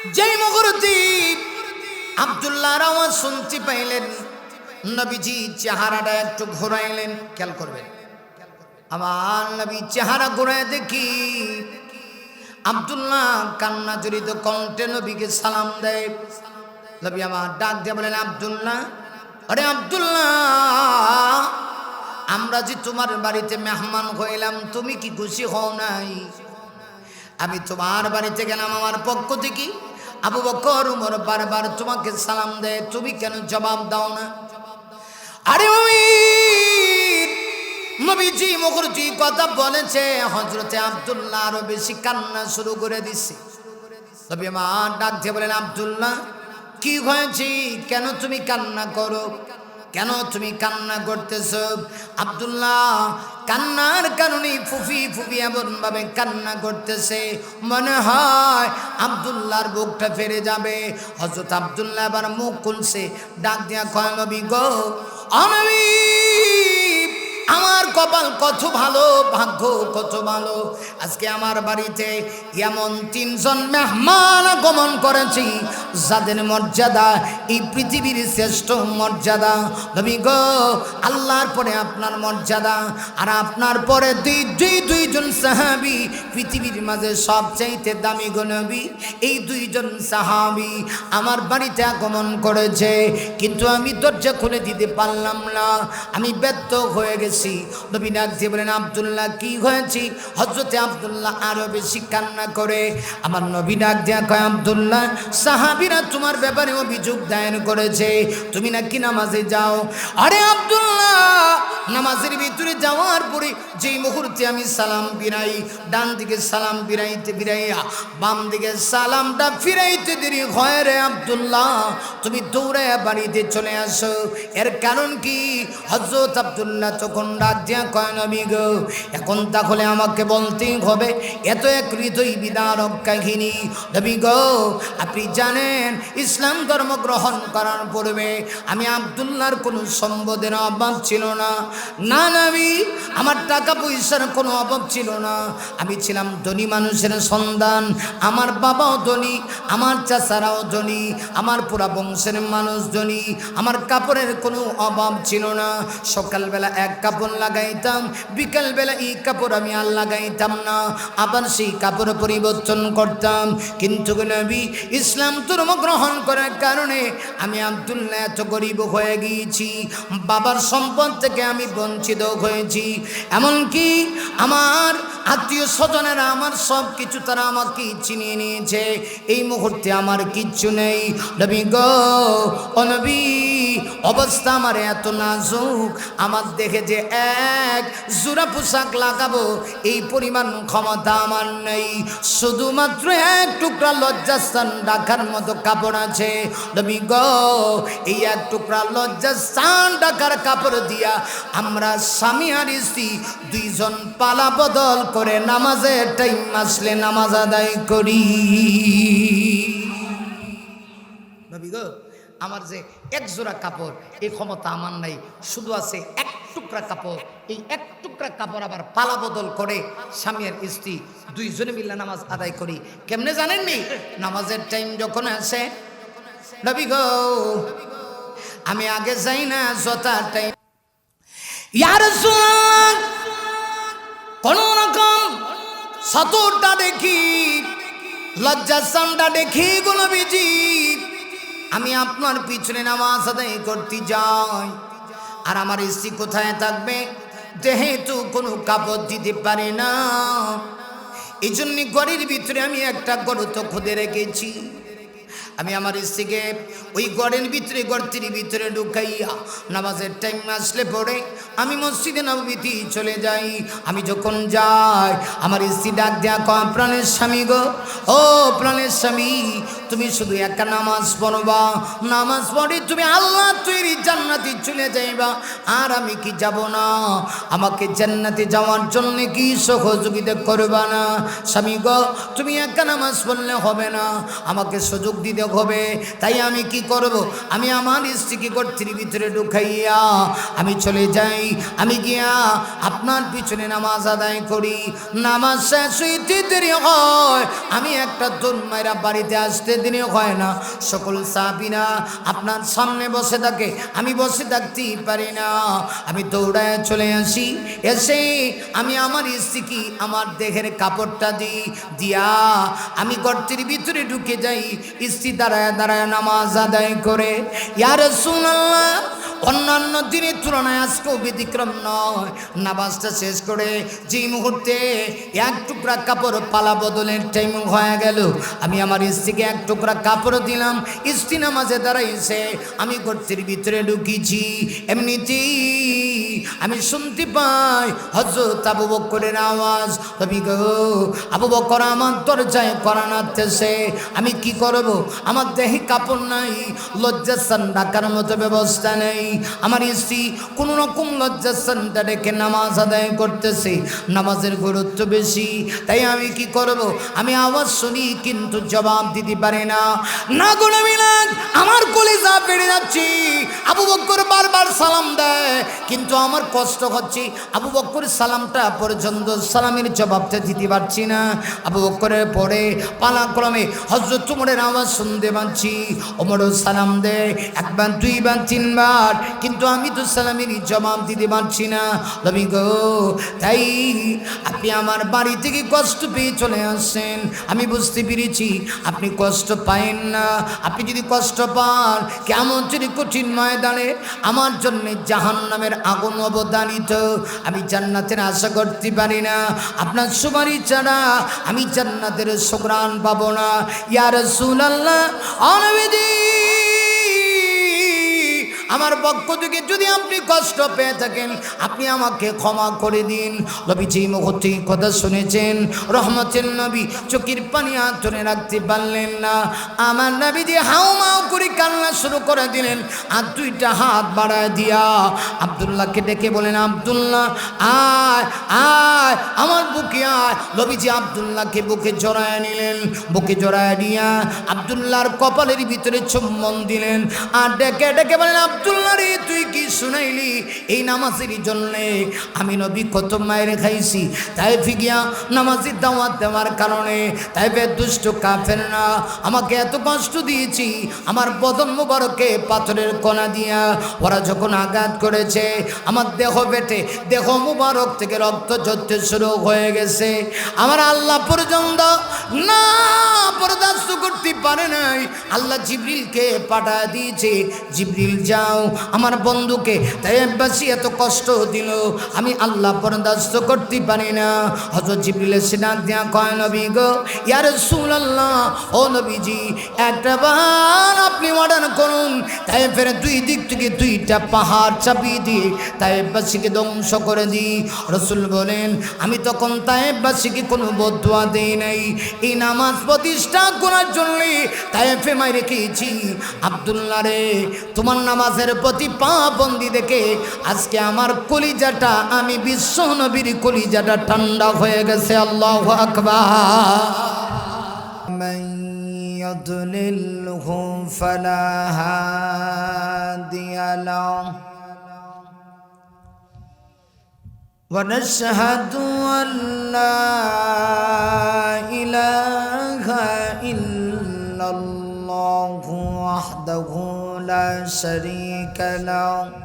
যেই মুহূর্তে আব্দুল্লাহর আওয়াজ শুনতে পাইলেন, নবীজি চেহারাটা একটু ঘোরাইলেন। খেয়াল করবেন, আমার নবী চেহারা ঘোরায় দেখি আব্দুল্লাহ কান্না জড়িত কণ্ঠে নবীকে সালাম দেয়। নবী আমার ডাক দিয়ে বলেন, আব্দুল্লাহ, আরে আব্দুল্লাহ, আমরা যে তোমার বাড়িতে মেহমান হইলাম, তুমি কি খুশি হও নাই? আমি তোমার বাড়িতে গেলাম, আমার পক্ষ থেকে আবু বকর উমর বারবার তোমাকে সালাম দেয়, তুমি কেন জবাব দাও না? আরে ওই নবীজি মুখরজি কথা বলেছে, হযরতে আব্দুল্লাহ আরো বেশি কান্না শুরু করে দিছে। তবে মা ডাক দিয়ে বলেন, আব্দুল্লাহ, কি হয়েছে? কেন তুমি কান্না করো? কেন তুমি কান্না করতেছো? আব্দুল্লাহ কান্নার কারণে ফুফি ফুফি এমন ভাবে কান্না করতেছে, মনে হয় আব্দুল্লাহর বুকটা ফেরে যাবে। হযরত আব্দুল্লাহ আবার মুখ খুলছে, ডাক দিয়া কয়, নবী গো, নবী, আমার কপাল কত ভালো, ভাগ্য কত ভালো, আজকে আমার বাড়িতে এমন 3 জন মেহমান আগমন করেছি যাদের মর্যাদা এই পৃথিবীর শ্রেষ্ঠ মর্যাদা। নবী গো, আল্লাহর পরে আপনার মর্যাদা, আর আপনার পরে দুইজন সাহাবী পৃথিবীর মাঝে সবচাইতে দামি গো নবী। এই 2 জন সাহাবী আমার বাড়িতে আগমন করেছে, কিন্তু আমি দরজা খুলে দিতে পারলাম না, আমি ব্যর্থ হয়ে গেছি। নবী ডাক দিয়ে বলেন, আব্দুল্লাহ, কি হয়েছে? হযরতে আব্দুল্লাহ আরো বেশি কান্না করে। আমার নবী ডাক দিয়ে কয়, আব্দুল্লাহ, সাহাবীরা তোমার ব্যাপারে অভিযোগ দায়ের করেছে, তুমি নাকি নামাজে যাও। আরে আব্দুল্লাহ, নামাজের ভিতরে যাওয়ার পরে যেই মুহূর্তে আমি সালাম ফিরাই, ডান দিকে সালাম ফিরাইয়া বাম দিকে সালামটা ফিরাইতে দেরি হয় রে আব্দুল্লাহ, তুমি দৌড়ে বাড়িতে চলে আসো। এর কারণ কি? হযরত আব্দুল্লাহ তখন ডাক দিয়া কয়, নবী গো, এখন তাহলে আমাকে বলতেই হবে, এত এক হৃদয় বিদারক কাহিনী। নবী গো, আপনি জানেন ইসলাম ধর্ম গ্রহণ করার পূর্বে আমি আব্দুল্লাহর কোনো সম্পদের অভাব ছিল না। না নবী, আমার টাকা পয়সার কোনো অভাব ছিল না, আমি ছিলাম ধনী মানুষের সন্তান, আমার বাবাও ধনী, আমার চাচারাও ধনী, আমার পুরা বংশের মানুষ ধনী, আমার কাপড়ের কোনো অভাব ছিল না। সকালবেলা এক কাপড় লাগাইতাম, বিকালবেলা এই কাপড় আমি আর লাগাইতাম না, আবার সেই কাপড় পরিবর্তন করতাম। কিন্তু নবী, ইসলাম ধর্ম গ্রহণ করার কারণে আমি আব্দুল্লাহ এত গরিব হয়ে গিয়েছি, বাবার সম্পদ থেকে আমি বঞ্চিত হয়েছি, এমনকি আমার আত্মীয় স্বজনেরা আমার সব কিছু তারা আমাকে চিনিয়ে নিয়েছে, এই মুহূর্তে আমার কিচ্ছু নেই। নবী গো, ও নবী, অবস্থা আমার এত নাজুক, আমার দেখে যে এক জোড়া পোশাক লাগাবো এই পরিমাণ ক্ষমতা আমার নেই, শুধুমাত্র এক টুকরা লজ্জাস্থান ঢাকার মতো কাপড় আছে। নবী গো, এই এক টুকরা লজ্জাস্থান ঢাকার কাপড় দিয়া আমরা স্বামী আর স্ত্রী 2 জন পালা বদল করে নামাজের টাইম আসলে নামাজ আদায় করি। নবী গো, আমার যে এক জোড়া কাপড় এই ক্ষমতা আমার নাই, শুধু আছে এক টুকরা কাপড়, এই এক টুকরা কাপড় আবার পালা বদল করে স্বামী আর স্ত্রী 2 জনে মিলে নামাজ আদায় করি। কেমনে জানেননি? নামাজের টাইম যখন আসে, নবী গো, আমি আগে যাই না, জতার টাইম ইয়া রাসূলুল্লাহ, কোন রকম সাতরটা দেখি, লজ্জাস্থানটা দেখি গো নবীজি, আমি আপনার পিছনে নামাজ আদায় করতে যাই, আর আমার স্ত্রী কোথায় থাকবে? যেহেতু কোনো কাপড় দিতে পারে না, এই জন্য ঘরের ভিতরে আমি একটা গর্ত খুঁড়ে রেখেছি। আমি আমার স্ত্রীকে ওই ঘরের ভিতরে, গর্তের ভিতরে ঢুকাইয়া নামাজের টাইম আসলে পরে আমি মসজিদে নববীতে চলে যাই। আমি যখন যাই, আমার স্ত্রী ডাক দেয়া কয়, প্রাণের স্বামী গো, ও প্রাণের স্বামী, তুমি শুধু একটা নামাজ পড়বা, নামাজ পড়ে তুমি আল্লাহ তৈরি জান্নাতে চলে যাইবা, আর আমি কি যাব না? আমাকে জান্নাতে যাওয়ার জন্য কি সহযোগিতা করবা না? স্বামী গো, তুমি একটা নামাজ পড়লে হবে না, আমাকে সুযোগ দিতে দিতে হবে। তাই আমি কি করব, আমি আমার স্ত্রীকে গর্তের ভিতরে ঢুকাইয়া আমি চলে যাই। আমি গিয়া আপনার পিছনে নামাজ আদায় করি। নামাজ শেষ হইতে দেরি হয়, আমি একটা দৌড় মাইরা বাড়িতে আসতে দেরি হয় না। সকল সাহাবীরা আপনার সামনে বসে থাকে, আমি বসে থাকতেই পারি না। আমি দৌড়ায় চলে আসি। এসে আমি আমার স্ত্রীকে আমার দেহের কাপড়টা দিয়া আমি গর্তের ভিতরে ঢুকে যাই। স্ত্রী দাঁড়ায় দাঁড়ায় নামাজ আদায় করে। ইয়া রাসূলুল্লাহ, অন্যান্য দিনের তুলনায় আজকেও ব্যতিক্রম নয়। নামাজটা শেষ করে যে মুহূর্তে এক টুকরা কাপড় পালা বদলের টাইম হয়ে গেল, আমি আমার স্ত্রীকে এক টুকরা কাপড় দিলাম। স্ত্রী নামাজে দাঁড়াইছে, আমি গর্তের ভিতরে ঢুকিয়েছি। এমনিতেই আমি শুনতে পাই হযরত আবু বকরের আওয়াজ, নবী গো, আবু বকর আমার দরজায় কড়া নাড়তেছে। আমি কি করব, আমার দেহে কাপড় নাই, লজ্জাস্থান ঢাকার মতো ব্যবস্থা নেই। আমার স্ত্রী কোন রকম লজ্জাস্থানটা রেখে নামাজ আদায় করতেছে। নামাজের গুরুত্ব বেশি, তাই আমি কি করব, আমি আওয়াজ শুনি কিন্তু জবাব দিতে পারি না। না গুনে মিলাদ, আমার কলিজা বেড়ে যাচ্ছে। আবু বকর বারবার সালাম দেয়, কিন্তু আমার কষ্ট হচ্ছে। আবু বকর সালামটা পর্যন্ত সালামের জবাবটা দিতে পারছি না। আবু বকরের পরে পালাক্রমে হযরত ওমরের আওয়াজ শুনতে পাচ্ছি। ওমরও সালাম দেয় একবার, দুইবার, তিনবার, কিন্তু আমি তো সালামের জবাব দিতে পারছি না। নবী গো, তাই আপনি আমার বাড়ি থেকে কষ্ট পেয়ে চলে আসছেন। আমি বুঝতে পেরেছি আপনি কষ্ট পায়েন না। আপনি যদি কষ্ট পান, কেমন যদি কঠিন ময়দানে আমার জন্য জাহান্নামের আগুন অবদানিত, আমি জান্নাতের আশা করতে পারি না। আপনার সুপারিশ ছাড়া আমি জান্নাতের সুঘ্রাণ পাবো না। ইয়া রাসূলুল্লাহ, নবীজি, আমার পক্ষ থেকে যদি আপনি কষ্ট পেয়ে থাকেন, আপনি আমাকে ক্ষমা করে দিন। নবীজি মুহূর্তে কথা শুনেছেন, রহমতের নবী চোখের পানি আর ধরে রাখতে পারলেন না। আমার নবীজি হাউমাউ করে কান্না শুরু করে দিলেন। আর দুইটা হাত বাড়ায় দিয়া আব্দুল্লাহকে ডেকে বলেন, আব্দুল্লাহ আয় আয়, আমার বুকে আয়। নবীজি আব্দুল্লাহকে বুকে জড়ায় নিলেন। বুকে জড়ায় দিয়া আব্দুল্লাহর কপালের ভিতরে চুম্বন দিলেন। আর ডেকে ডেকে বলেন, আব্দুল্লাহ রে, তুই কি শুনাইলি এই নামাজের জন্যে? আমি নবী কত মায়ের খাইছি। তাই ফিগিয়া নামাজের দাওয়াত দেওয়ার কারণে তাই দুষ্ট কাফেররা আমাকে এত কষ্ট দিয়েছি। আমার বদন মুবারকে পাথরের কণা দিয়া ওরা যখন আঘাত করেছে, আমার দেহ বেটে দেহ মুবারক থেকে রক্ত ঝরতে শুরু হয়ে গেছে। আমার আল্লাহ পর্যন্ত না বরদাস্ত করতে পারে নাই। আল্লাহ জিবরিলকে পাঠিয়ে দিয়েছে, জিবরিল যাও আমার বন্ধুকে তায়েববাসী এত কষ্ট দিল, আমি আল্লাহ বরদাস্ত করতে পারি না। হযরত জিবরিল এসে ডাক দিয়া কয়, নবী গো, ইয়া রাসূলুল্লাহ, ও নবীজি, একবার আপনি অর্ডার করুন, তায়েফের দুই দিক থেকে দুইটা পাহাড় চাপিয়ে দিয়ে তায়েববাসীকে ধ্বংস করে দিই। রাসূল বলেন, আমি তখন তায়েববাসীকে কোনো বদদুয়া দেই নাই। এই নামাজ প্রতিষ্ঠা করার জন্য তায়েফে মাই রেখেছি। আব্দুল্লাহ রে, তোমার নামাজের প্রতি পাবন্দি দেখে আজকে আমার কলিজাটা, আমি বিশ্ব নবীর কলিজাটা ঠান্ডা হয়ে গেছে। আল্লাহু আকবার। মান ইউদ্লিলহু ফালা হাদিয়া লাহু ওয়া নাশহাদু আল্লা ইলাহা ইল্লাল্লাহু ওয়াহদাহু লা শারীকা লাহু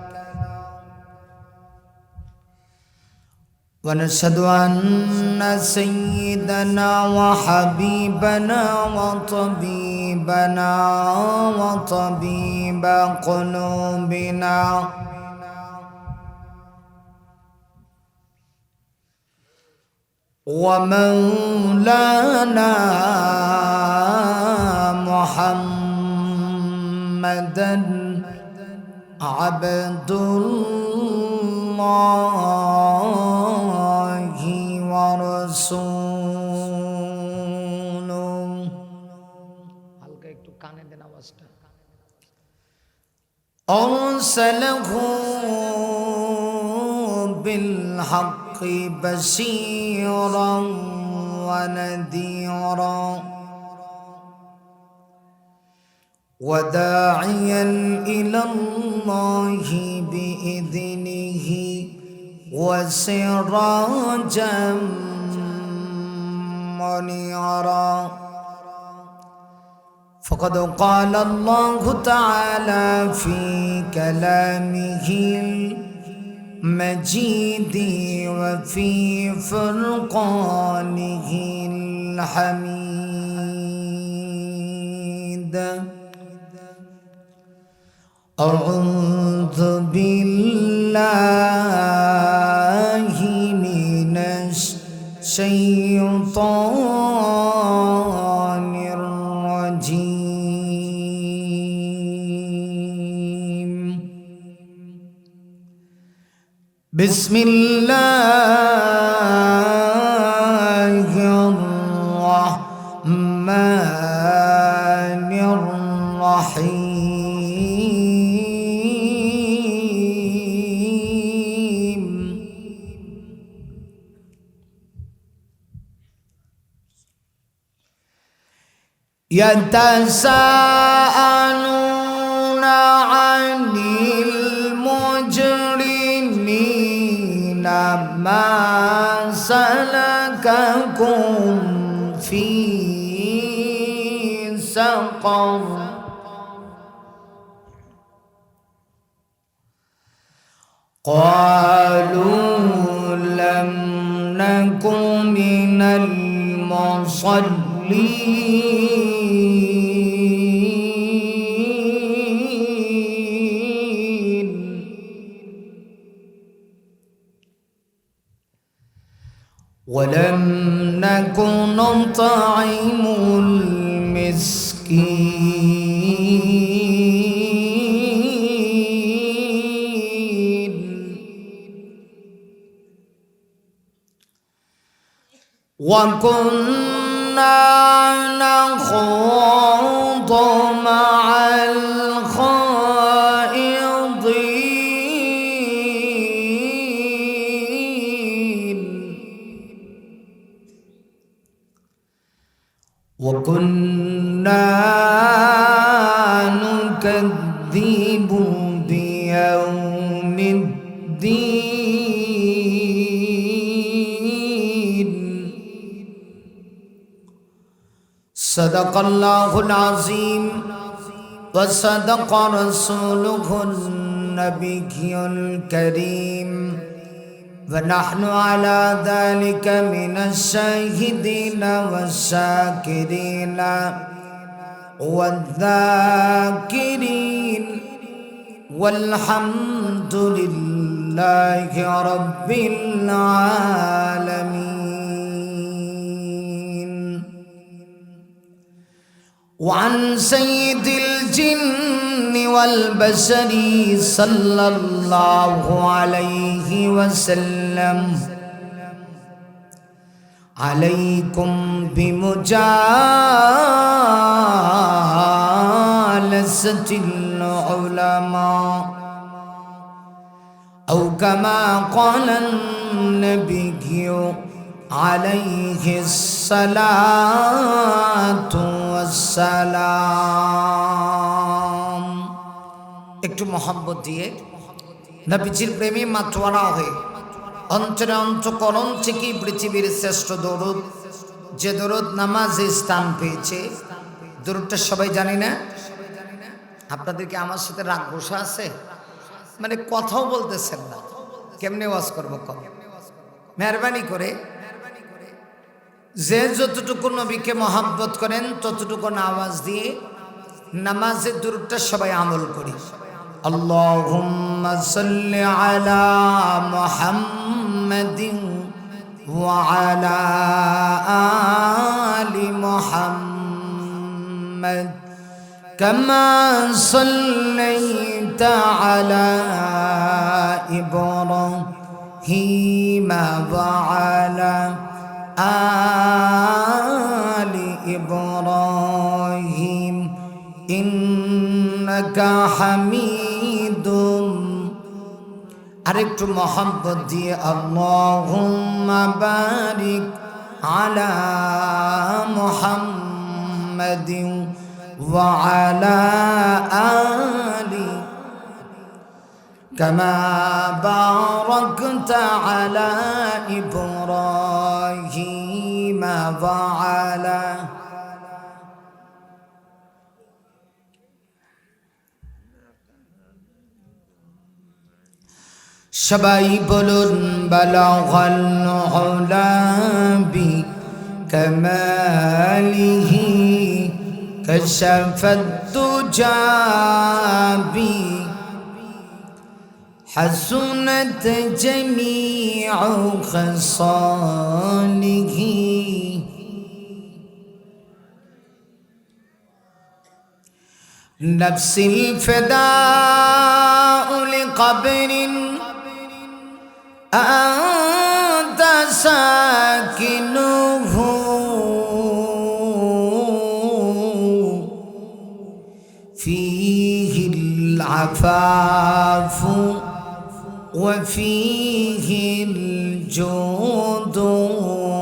ওয়া নাশহাদু আন্না সাইয়্যিদানা ওয়া হাবিবানা ওয়া তাবিবানা ওয়া তাবিবা কুলুবিনা ومولانا محمدا عبد الله ورسوله হালকা একটু কানে দেন আওয়াজটা أرسله بالحق بشيرا ونذيرا وداعيا إلى الله بإذنه وسراجا منيرا فقد قال الله تعالى في كلامه المجيد وفي فرقانه الحميد أعوذ بالله من الشيطان الرجيم بسم الله الرحمن الرحيم يتساءلون عن المجرمين ما سلككم في سقر قالوا لم نك من المصلين ولم نك نطعم المسكين وكنا نخوض مع الخائضين وكنا نكذب بيوم الدين صدق الله العظيم وصدق رسوله النبي الكريم ونحن على ذلك من الشاهدين والشاكرين والذاكرين والحمد لله رب العالمين وعن سيد الجن والبشر صلى الله عليه وسلم عليكم بمجالسة العلماء أو كما قال النبي عليه الصلاة والسلام একটু মহব্বত দিয়ে নবীজির প্রেমে মাতোয়ারা হয়ে অন্তরে অন্তঃকরণ থেকে পৃথিবীর শ্রেষ্ঠ দরুদ যে দরুদ নামাজে স্থান পেয়েছে দরুদটা সবাই জানি না আপনাদের কি আমার সাথে রাগ বসা আছে মানে কথাও বলতেছেন না কেমনে ওয়াজ করব কম মেহরবানি করে যে যতটুকু নবীকে মহব্বত করেন ততটুকু আওয়াজ দিয়ে নামাজের দরুদটা সবাই আমল করি আল্লাহুম্মা সাল্লি আলা মুহাম্মাদিন ওয়া আলা আলি মুহাম্মাদ কামা সাল্লাইতা আলা ইব্রাহিম ওয়া আলা آل إبراهيم إنك حميد আরেকটু মোহাম্মত দিয়ে আল্লাহুম্মা বারিক আলা মুহাম্মাদিন وعلى آل كما باركت على إبراهيم وعلى সবাই বলুন বালাগাল উলা বিকামালিহি কাশাফাত দুজা حسنت جميع خصاله نفس الفداء لقبر أنت ساكنه فيه العفاف وفيه الجود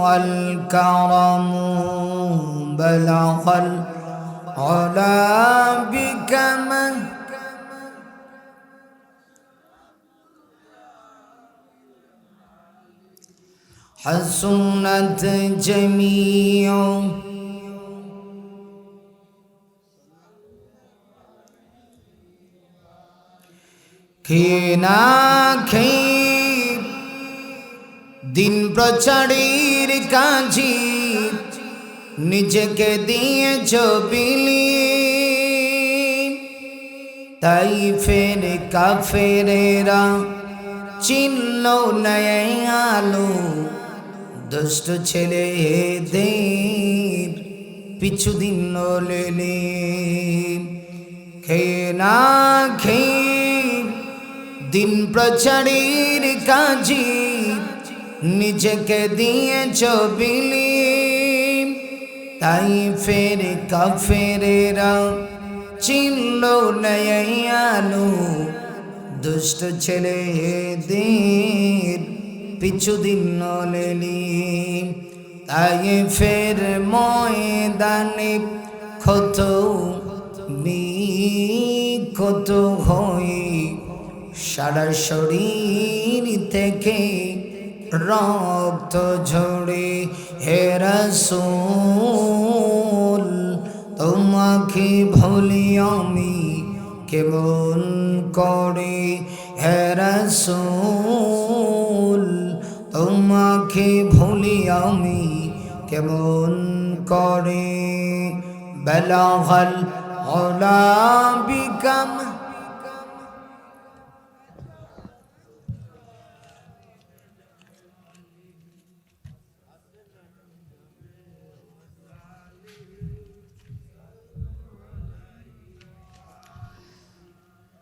والكرم بلغ العلا بكمل حسنت جميع খেনা খেয়ে দিন প্রচারের কাজে নিজেকে দিয়েছ বিলিয়ে তাই ফের কাফেরেরা চিনল নয় আলো দুষ্ট ছেলেদের পিছু দিন লেলে খেনা খেয়ে দিন প্রচারের কাজে নিজেকে দিয়েছ বিলিয়ে তাই ফের কাফেরেরা চিনল নয় আলো দুষ্ট ছেলেদের পিছু দিন লেলি তাই ফের ময়দানে ক্ষত বিক্ষত হয়ে সারা শরীর থেকে রক্ত ঝরে হে রাসূল তোমাকে ভুলি আমি কেমন করে হে রাসূল তোমাকে ভুলি আমি কেমন করে বালাগাল উলা বিকাম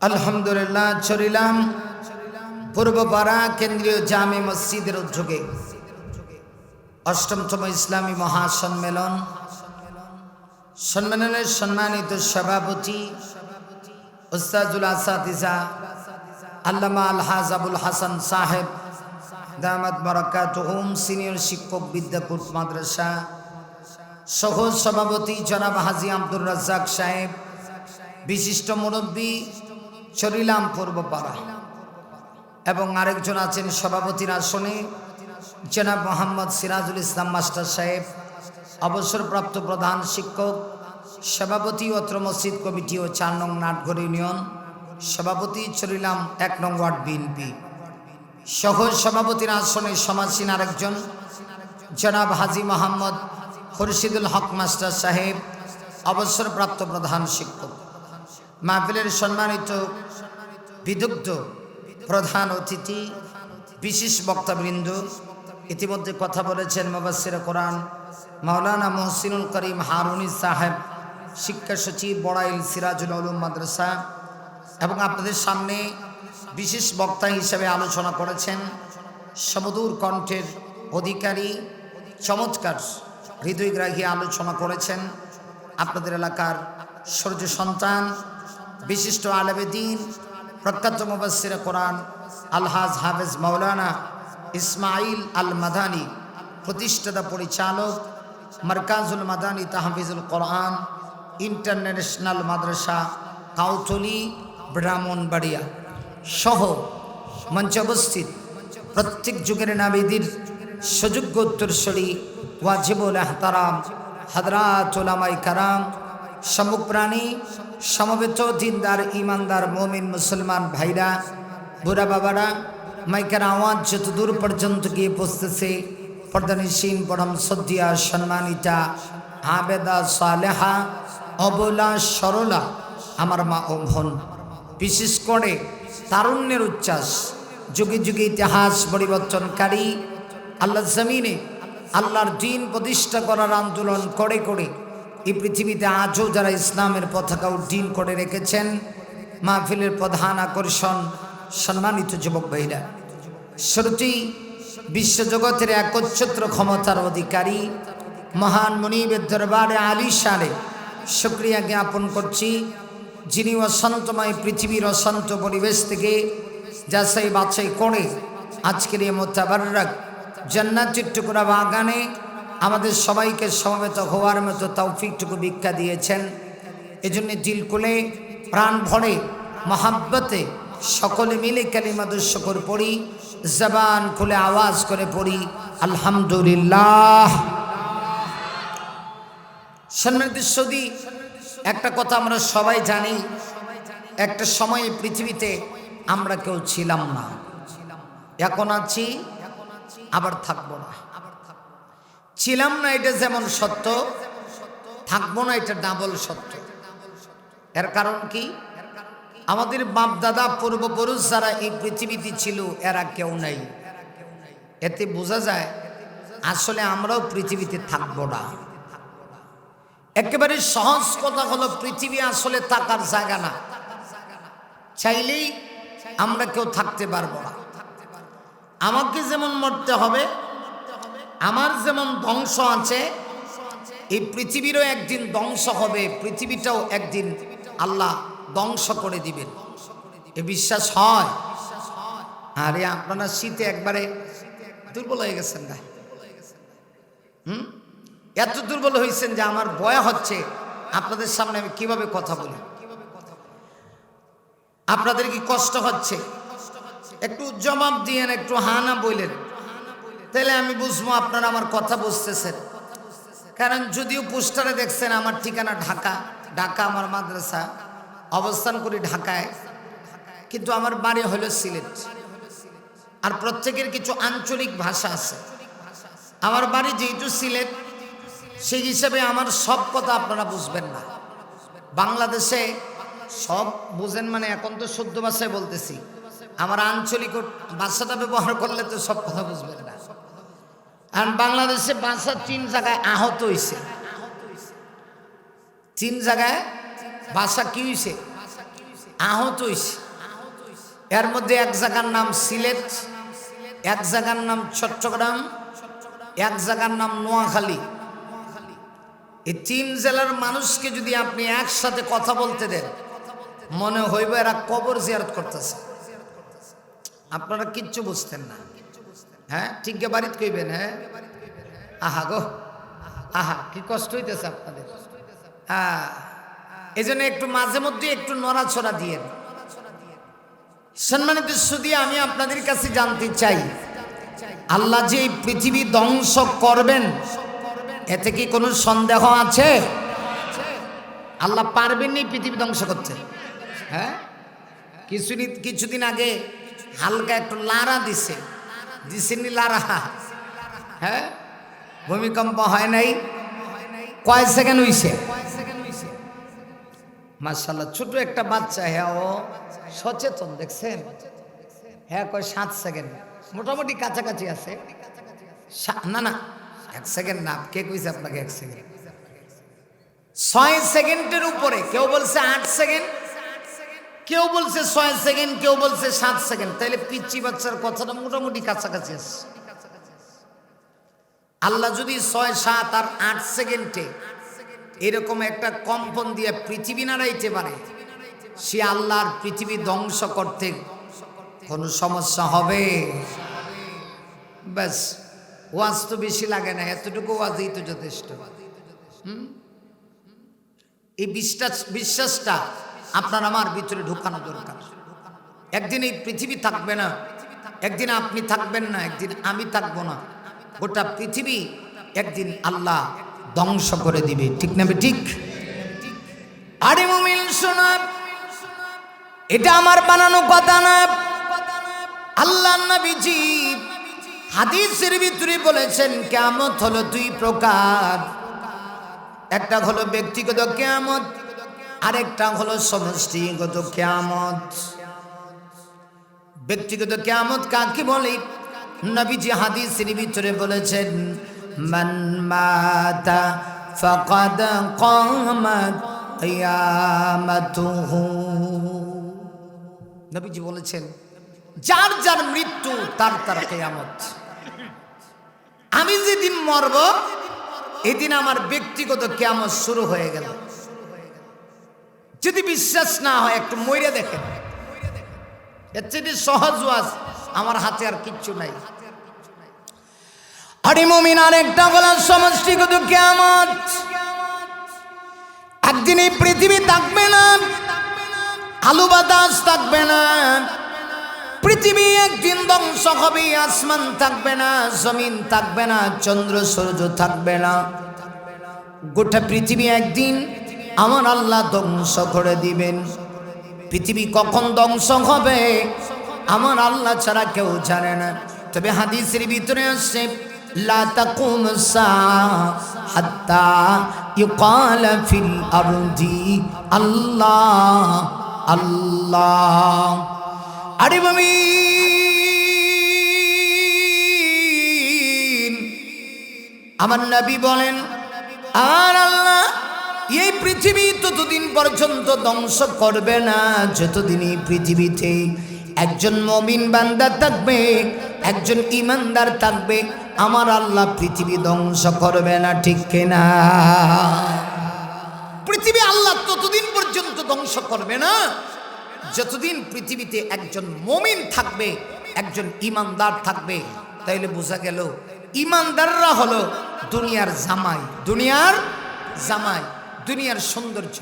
আলহামদুলিল্লাহ চরিলাম পূর্বপাড়া কেন্দ্রীয় জামে মসজিদের উদ্যোগে অষ্টমতম ইসলামী মহাসম্মেলন সম্মেলনের সম্মানিত সভাপতি উস্তাদুল আসাতিজা আল্লামা আলহাজ আবুল হাসান সাহেব দামাত বারাকাতুহুম সিনিয়র শিক্ষক বিদ্যাপীঠ মাদ্রাসা সহ সভাপতি জনাব হাজী আব্দুর রাজ্জাক সাহেব বিশিষ্ট মুরব্বী চরিলাম পূর্বপাড়া এবং আরেকজন আছেন সভাপতির আসনে জনাব মোহাম্মদ সিরাজুল ইসলাম মাস্টার সাহেব অবসরপ্রাপ্ত প্রধান শিক্ষক সভাপতি অত্র মসজিদ কমিটি ও ৪ নং নাটঘর ইউনিয়ন সভাপতি চরিলাম ১ নং ওয়ার্ড বিএনপি সহ সভাপতির আসনে সমাসীন আরেকজন জনাব হাজী মোহাম্মদ খুরশিদুল হক মাস্টার সাহেব অবসরপ্রাপ্ত প্রধান শিক্ষক মাহফিলের সম্মানিত বিদগ্ধ প্রধান অতিথি বিশেষ বক্তাবৃন্দ ইতিমধ্যে কথা বলেছেন মুফাসসির কোরআন মাওলানা মুহসিনুল করিম হারুনি সাহেব শিক্ষা সচিব বড়াইল সিরাজুল উলুম মাদ্রাসা এবং আপনাদের সামনে বিশেষ বক্তা হিসেবে আলোচনা করেছেন সমুদূর কণ্ঠের অধিকারী চমৎকার হৃদয়গ্রাহী আলোচনা করেছেন আপনাদের এলাকার সূর্য সন্তান বিশিষ্ট আলেমে দ্বীন প্রখ্যাত মুফাসসির কোরআন আলহাজ হাফেজ মাওলানা ইসমাইল আল মাদানী প্রতিষ্ঠাতা পরিচালক মারকাজুল মাদানী তাহফিজুল কোরআন ইন্টারন্যাশনাল মাদ্রাসা কাউতলি ব্রাহ্মণবাড়িয়া সহ মঞ্চে উপস্থিত প্রত্যেক যুগের নাবিদির সুযোগ্য উত্তরসূরি ওয়াজিবুল আহতারাম হযরত উলামায়ে কারাম সম্মুখ প্রাণী সমবেত দিনদার ইমানদার মুমিন মুসলমান ভাইরা বুড়া বাবারা মাইকের আওয়াজ যত দূর পর্যন্ত গিয়ে পৌঁছতেছে পর্দানিসীন পরম শ্রদ্ধেয়া সম্মানিতা আবেদা সালেহা অবলা সরলা আমার মা ও বোন, বিশেষ করে তারুণ্যের উচ্ছ্বাস, যুগে যুগে ইতিহাস পরিবর্তনকারী আল্লাহর জমিনে আল্লাহর দ্বীন প্রতিষ্ঠা করার আন্দোলন করে করে এই পৃথিবীতে আজও যারা ইসলামের পতাকা উড্ডীন করে রেখেছেন, মাহফিলের প্রধান আকর্ষণ সম্মানিত যুবক ভাইরা, শুরুতেই বিশ্বজগতের একচ্ছত্র ক্ষমতার অধিকারী মহান মুনিবের দরবারে আলিশানে শুকরিয়া জ্ঞাপন করছি, যিনি অশান্তময় পৃথিবীর অশান্ত পরিবেশ থেকে যাচাই বাছাই করে আজকের এই মোতাবারক জান্নাতের টুকরা বাগানে আমাদের সবাইকে সমবেত হওয়ার মতো তৌফিকটুকু ভিক্ষা দিয়েছেন। এজন্য দিল খুলে প্রাণ ভরে মহাব্বতে সকলে মিলে কালিমাতুশ শুকর পড়ি, জবান খুলে আওয়াজ করে পড়ি আলহামদুলিল্লাহ। সম্মানিত সুধী, একটা কথা আমরা সবাই জানি, একটা সময়ে পৃথিবীতে আমরা কেউ ছিলাম না, এখন আছি আবার থাকবো না। ছিলাম না এটা যেমন সত্য, থাকবো না এটা ডাবল সত্য। এর কারণ কি? আমাদের বাপ দাদা পূর্বপুরুষ যারা এই পৃথিবীতে ছিল এরা কেউ নাই। এতে বোঝা যায় আসলে আমরাও পৃথিবীতে থাকবো না। একেবারে সহজ কথা হলো, পৃথিবী আসলে থাকার জায়গা না, চাইলেই আমরা কেউ থাকতে পারবো না। আমাকে যেমন মরতে হবে, আমার যেমন ধ্বংস আছে, এই পৃথিবীরও একদিন ধ্বংস হবে, পৃথিবীটাও একদিন আল্লাহ ধ্বংস করে দিবেন। এ বিশ্বাস হয়? আরে আপনারা শীতে একবারে দুর্বল হয়ে গেছেন না? এত দুর্বল হয়েছেন যে আমার ভয় হচ্ছে আপনাদের সামনে আমি কিভাবে কথা বলি। আপনাদের কি কষ্ট হচ্ছে? একটু জবাব দিয়েন, একটু হানা বললেন, তাহলে আমি বুঝবো আপনারা আমার কথা বুঝতেছেন। কারণ যদিও পোস্টারে দেখছেন আমার ঠিকানা ঢাকা, ঢাকা আমার মাদ্রাসা, অবস্থান করি ঢাকায়, কিন্তু আমার বাড়ি হলো সিলেট। আর প্রত্যেকের কিছু আঞ্চলিক ভাষা আছে। আমার বাড়ি যেহেতু সিলেট, সেই হিসাবে আমার সব কথা আপনারা বুঝবেন না। বাংলাদেশে সব বুঝেন মানে এখন তো শুদ্ধ ভাষায় বলতেছি, আমার আঞ্চলিক ভাষাটা ব্যবহার করলে তো সব কথা বুঝবেন না। আর বাংলাদেশে ভাষা 3 জায়গায় আহত হয়েছে। 3 জায়গায় ভাষা কি হয়েছে? আহত হয়েছে। এর মধ্যে এক জায়গার নাম সিলেট, এক জায়গার নাম চট্টগ্রাম, এক জায়গার নাম নোয়াখালী। এই 3 জেলার মানুষকে যদি আপনি একসাথে কথা বলতে দেন, মনে হইব এরা কবর জিয়ারত করতেছে। আপনারা কিচ্ছু বুঝতেন না। হ্যাঁ, ঠিক বাড়িতে কইবেন। হ্যাঁ, আহা গো আহা, কি কষ্ট হইতেছে আপনাদের। হ্যাঁ, এই জন্য একটু মাঝে মধ্যে একটু নড়াছড়া দিয়ে। সম্মানিত সুধী, আমি আপনাদের কাছে জানতে চাই, আল্লাহ যে এই পৃথিবী ধ্বংস করবেন, এতে কি কোনো সন্দেহ আছে? আল্লাহ পারবেননি পৃথিবী ধ্বংস করতে? হ্যাঁ, কিছুদিন আগে হালকা একটু লাড়া দিছেনি লাড়া। হ্যাঁ, ভূমিকম্প হয় নাই, কয় সেকেন্ড হইছে? মাশাআল্লাহ, ছোট একটা বাচ্চা, হ্যাঁ ও সচেতন, দেখছেন? হ্যাঁ কয় 7 সেকেন্ড, মোটামুটি কাছাকাছি আছে। না না, 1 সেকেন্ড না, কে কইছে আপনাকে 1 সেকেন্ড? 6 সেকেন্ডের উপরে। কেউ বলছে 8 সেকেন্ড, কেউ বলছে 6 সেকেন্ড, কেউ বলছে 7 সেকেন্ড। তাইলে পিচ্চি বাচ্চার কথাটা মোটামুটি কাছাকাছি আছে। আল্লাহ যদি 6, 7 আর 8 সেকেন্ডে এরকম একটা কম্পন দিয়ে পৃথিবী নাড়াইতে পারে, সে আল্লাহর পৃথিবী ধ্বংস করতে কোনো সমস্যা হবে? ব্যাস, ওয়াজ তো বেশি লাগে না, এতটুকু ওয়াজই তো যথেষ্ট। এই বিশ্বাসটা আপনার আমার ভিতরে ঢুকানো দরকার। একদিন এই পৃথিবী থাকবে না, একদিন আপনি থাকবেন না, একদিন আমি থাকবো না, গোটা পৃথিবী একদিন আল্লাহ ধ্বংস করে দিবে, ঠিক না ঠিক? আরে মুমিন শোনা, এটা আমার বানানো কথা না, আল্লাহর নবীজি হাদিসের ভিতরে বলেছেন কিয়ামত হলো দুই প্রকার, একটা হলো ব্যক্তিগত কিয়ামত, আরেকটা হলো সমষ্টিগত কিয়ামত। ব্যক্তিগত কিয়ামত কাকে বলে? নবীজি হাদিসের ভিতরে বলেছেন মান মাতা ফাকাদ কামাত কিয়ামাতুহু। নবীজি বলেছেন যার যার মৃত্যু তার তার কিয়ামত। আমি যেদিন মরব এদিন আমার ব্যক্তিগত কিয়ামত শুরু হয়ে গেল। যদি বিশ্বাস না হয় একটু মইরা দেখেন, এর চেয়ে সহজ ওয়াজ আমার হাতে আর কিচ্ছু নাই। আরে মুমিন, আরেকটা হলো সমষ্টিগত কিয়ামত। একদিন এই পৃথিবী থাকবে না, আলো বাতাস থাকবে না, পৃথিবী একদিন ধ্বংস হবে, আসমান থাকবে না, জমিন থাকবে না, চন্দ্র সূর্য থাকবে না, গোটা পৃথিবী একদিন আমার আল্লাহ ধ্বংস করে দিবেন। পৃথিবী কখন ধ্বংস হবে আমার আল্লাহ ছাড়া কেউ জানে না। তবে হাদিসের ভিতরে আসছে লা তাকুমুস সাআ হাত্তা ইউকালা ফিল আরদি আল্লাহ আল্লাহ। আরে মুমিন, আমার নবী বলেন আর আল্লাহ এই পৃথিবী ততদিন পর্যন্ত ধ্বংস করবে না যতদিন এই পৃথিবীতে একজন মুমিন বান্দা থাকবে, একজন ঈমানদার থাকবে, আমার আল্লাহ পৃথিবী ধ্বংস করবে না, ঠিক কিনা? পৃথিবী আল্লাহ ততদিন পর্যন্ত ধ্বংস করবে না যতদিন পৃথিবীতে একজন মুমিন থাকবে, একজন ঈমানদার থাকবে। তাইলে বোঝা গেল ঈমানদাররা হলো দুনিয়ার জামাই, দুনিয়ার জামাই, দুনিয়ার সৌন্দর্য।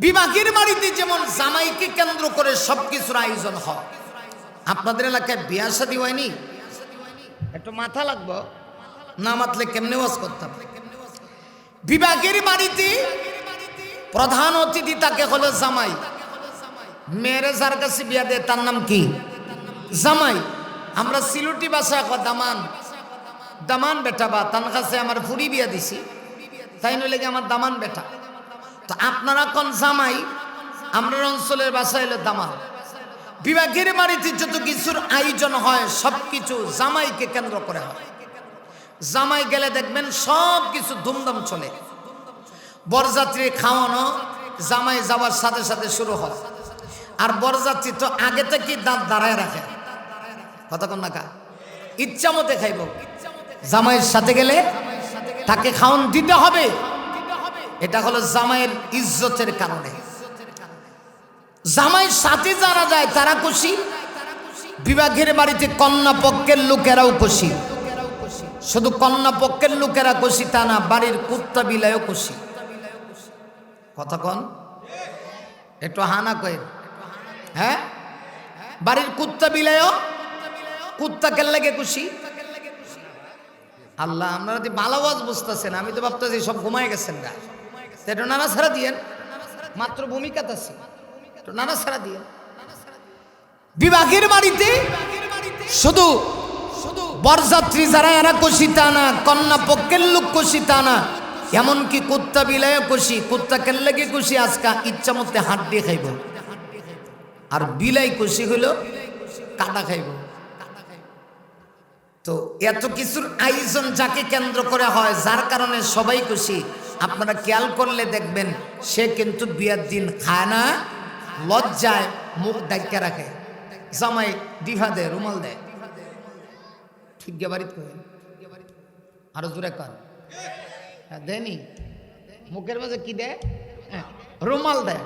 বিবাহের বাড়িতে যেমন জামাইকে কেন্দ্র করে সবকিছুর আয়োজন হয়, আপনাদের এলাকায় বিয়া শাদী হয়নি? একটু মাথা লাগবো, না মাতলে কেমনে ওয়াজ করতাম। বিবাহের বাড়িতে প্রধান অতিথি তাকে হলো জামাই। মেয়েরে যার কাছে বিয়া দেয় তার নাম কি? জামাই। আমরা সিলুটি ভাষায় দামান, দামান বেটা, বা তার কাছে আমার ফুরি বিয়া দিছি, তাই নইলে আমার দামান বেটা। তো আপনারা কোন জামাই, আমরা অঞ্চলের ভাষায় হলো দামান। বিবাহের বাড়িতে যত কিছুর আয়োজন হয় সবকিছু জামাইকে কেন্দ্র করে হয়। জামাই গেলে দেখবেন সব কিছু ধুমধাম চলে। বরযাত্রী খাওয়ানো জামাই যাওয়ার সাথে সাথে শুরু হয়। আর বরযাত্রী তো আগে থেকে দাঁত দাঁড়ায় রাখে, কথা কোন না কা, ইচ্ছা মতে খাইব। জামাইয়ের সাথে গেলে তাকে খাওয়ান দিতে হবে, এটা হলো জামাইয়ের ইজ্জতের কারণে। জামাইয়ের সাথে যারা যায় তারা খুশি, বিবাহের বাড়িতে কন্যা পক্ষের লোকেরাও খুশি। শুধু কন্যা পক্ষের লোকেরা খুশি তা না, বাড়ির কুত্তা বিলাইও খুশি, কথা কন একটু হানা কয়ে। হ্যাঁ, বাড়ির কুত্তা বিলাইও, কুত্তা কেল্লাকে খুশি। আল্লাহ, আপনারা যদি ভালো আওয়াজ বুঝতেছেন, আমি তো ভাবতেছি সব ঘুমায় গেছেন গা। একটু নানা ছাড়া দিয়েন, মাত্র ভূমিকা আছে, একটু নানা ছাড়া দিয়েন। বিবাহের বাড়িতে শুধু বরযাত্রী যারা এরা খুশি তা না, কন্যা পক্ষের লোক খুশি তা না, এমনকি কুত্তা বিলাইও খুশি। কুত্তা কেল্লাকে খুশি, আজকা ইচ্ছা মতে হাত দিয়ে খাইব। আর বিলাই খুশি হইল কাটা খাইব। তো এত কিছুর আয়োজন যাকে কেন্দ্র করে হয়, যার কারণে সবাই খুশি, আপনারা খেয়াল করলে দেখবেন সে কিন্তু বিয়ার দিন খায় না, লজ্জায় মুখ ডাইকা রাখে। জামাই ডিভা দেয়, রুমাল দেয়, ঠিক গে বাড়িতে কই আরো জোরে কর, দেয়নি? মুখের মাঝে কি দেয়? রুমাল দেয়।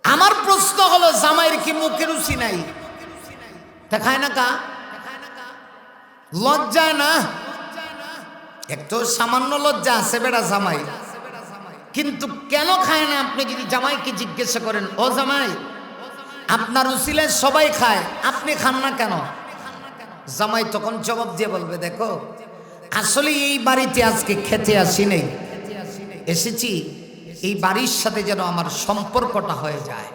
আমার প্রশ্ন হলো, জামাইয়ের কি মুখে রুচি নাই? দেখায় না কা? লজ্জায় না? একটু সামান্য লজ্জা আছে বেটা জামাই। কিন্তু কেন খায় না আপনি যদি জামাইকে জিজ্ঞাসা করেন, ও জামাই আপনার উসিলায় সবাই খায়, আপনি খান না কেন? জামাই তখন জবাব দিয়ে বলবে, দেখো আসলে এই বাড়িতে আজকে খেতে আসি নাই, এসেছি এই বাড়ির সাথে যেন আমার সম্পর্কটা হয়ে যায়।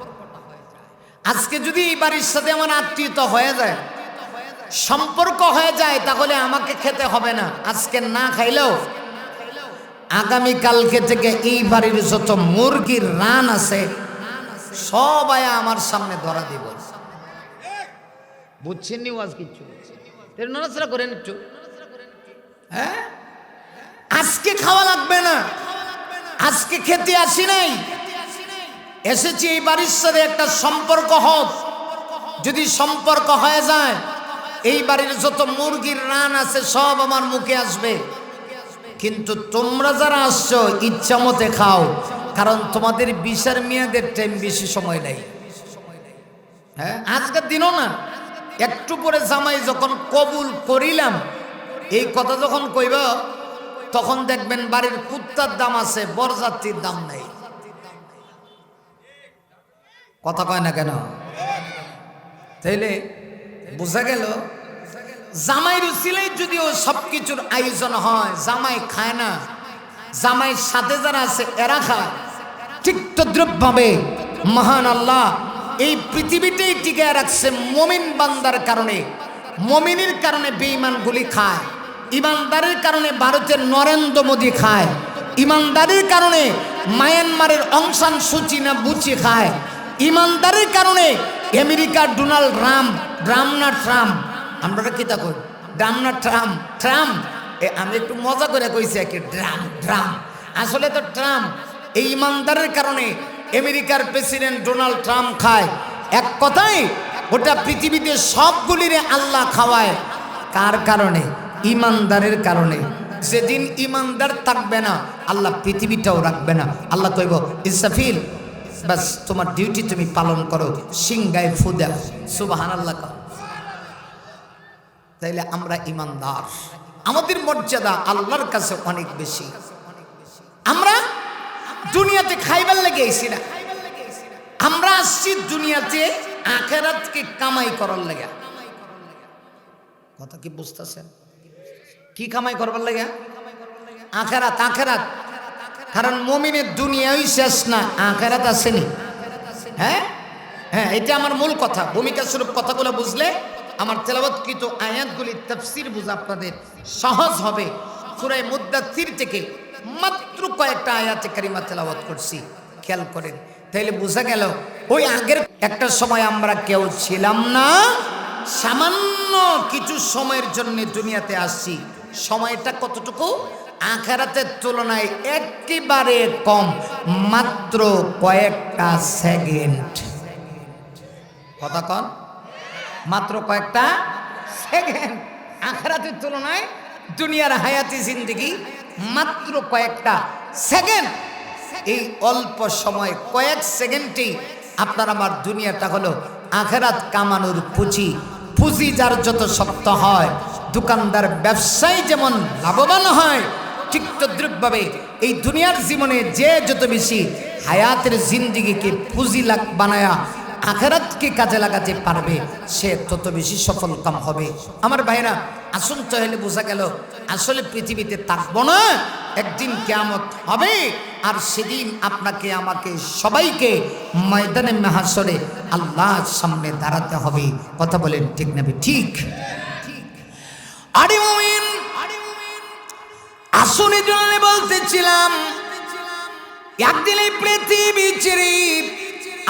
আজকে যদি এই বাড়ির সাথে আমার আত্মীয়তা হয়ে যায়, সম্পর্ক হয়ে যায়, তাহলে আমাকে খেতে হবে না। আজকে না খাইলেও আগামীকালকে থেকে এই বাড়ির যত মুরগির রান আছে সবাই আমার সামনে ধরা দিব। বুঝছেন নি ওয়াজ? কিচ্ছু নড়াচড়া করেন একটু। হ্যাঁ, আজকে খাওয়া লাগবে না, আজকে খেতে আসি নাই, এসেছি এই বাড়ির সাথে একটা সম্পর্ক হোক। যদি সম্পর্ক হয়ে যায়, এই বাড়ির যত মুরগির রান আছে সব আমার মুখে আসবে। কিন্তু তোমরা যারা আসছো ইচ্ছা মতে খাও, কারণ তোমাদের বিচার মেয়াদের টাইম বেশি সময় নেই। হ্যাঁ, আজকের দিনও না, একটু পরে জামাই যখন কবুল করিলাম এই কথা যখন কইব, তখন দেখবেন বাড়ির কুত্তার দাম আছে, বরযাত্রীর দাম নেই। কথা কয় না কেন? তাইলে বোঝা গেল জামাইর উসিলায় যদিও সবকিছুর আয়োজন হয়, জামাই খায় না, জামাইয়ের সাথে যারা আছে এরা খায়। ঠিক তদ্রুপভাবে মহান আল্লাহ এই পৃথিবীতেই টিকে রাখছে মুমিন বান্দার কারণে। মুমিনের কারণে বেঈমানগুলি খায়, ইমানদারের কারণে ভারতের নরেন্দ্র মোদী খায়, ইমানদারের কারণে মায়ানমারের অং সান সুচি না বুচি খায়, ইমানদারের কারণে আমেরিকার ডোনাল্ড ট্রাম্প না ট্রাম্প, আমরা কি তা কই ড্রাম না ট্রাম্প, আমি একটু মজা করে কইছি আর কি, ড্রাম আসলে তো ট্রাম্প। এই ইমানদারের কারণে আমেরিকার প্রেসিডেন্ট ডোনাল্ড ট্রাম্প খায়। এক কথায় গোটা পৃথিবীতে সবগুলিরে আল্লাহ খাওয়ায়। কার কারণে? ইমানদারের কারণে। যেদিন ইমানদার থাকবে না, আল্লাহ পৃথিবীটাও রাখবে না। আল্লাহ কইব ইসরাফিল, বাস তোমার ডিউটি তুমি পালন করো, সিংগায় ফু দাও, সুবহানাল্লাহ। তাইলে আমরা ইমানদার, আমাদের মর্যাদা আল্লাহর কাছে অনেক বেশি। আমরা দুনিয়াতে খাইবার লেগে আইছি না, আমরা আসছি দুনিয়াতে আখিরাতকে কামাই করার লেগে। কথা কি বুঝতেছেন? কি কামাই করবার লেগে? আখিরাত। কারণ মুমিনের দুনিয়াই শেষ না, আখিরাত আসেনি। হ্যাঁ হ্যাঁ, এটা আমার মূল কথা। ভূমিকা স্বরূপ কথাগুলো বুঝলে আমার তেলাওয়াতকৃত আয়াতগুলির তাফসীর বোঝা আপনাদের সহজ হবে। সূরা মুদ্দাথির থেকে মাত্র কয়েকটা আয়াতে কারিমা তেলাওয়াত করছি, খেয়াল করেন। তাইলে বোঝা গেল ওই আগের একটা সময় আমরা কেউ ছিলাম না, সামান্য কিছু সময়ের জন্য দুনিয়াতে আসছি। সময়টা কতটুকু? আখিরাতের তুলনায় একেবারে কম, মাত্র কয়েকটা সেকেন্ড। কথা কন, মাত্র কয়েকটা সেকেন্ড। আখিরাতের তুলনায় দুনিয়ার হায়াতি জিন্দেগি মাত্র কয়েকটা সেকেন্ড। এই অল্প সময় কয়েক সেকেন্ডেই আপনার আমার দুনিয়াটা হলো আখিরাত কামানোর পুঁজি। পুঁজি যার যত শক্ত হয়, দোকানদার ব্যবসায়ী যেমন লাভবান হয়, ঠিক তদ্রুপভাবে এই দুনিয়ার জীবনে যে যত বেশি হায়াতের জিন্দেগিকে পুঁজি বানায়া আখিরাতকে কাজে লাগাতে পারবে, সে তত বেশি সফল কাম হবে। আমার ভাইরা, আসুন তাহলে বোঝা গেল আসলে পৃথিবীতে থাকবো না, একদিন কিয়ামত হবে। আর সেদিন আপনাকে আমাকে সবাইকে ময়দানে মাহশরে আল্লাহর সামনে দাঁড়াতে হবে। কথা বলেন ঠিক না? ঠিক। আরে মুমিন, আসুন এই জন্য বলতেছিলাম, একদিন এই পৃথিবী ছেড়ে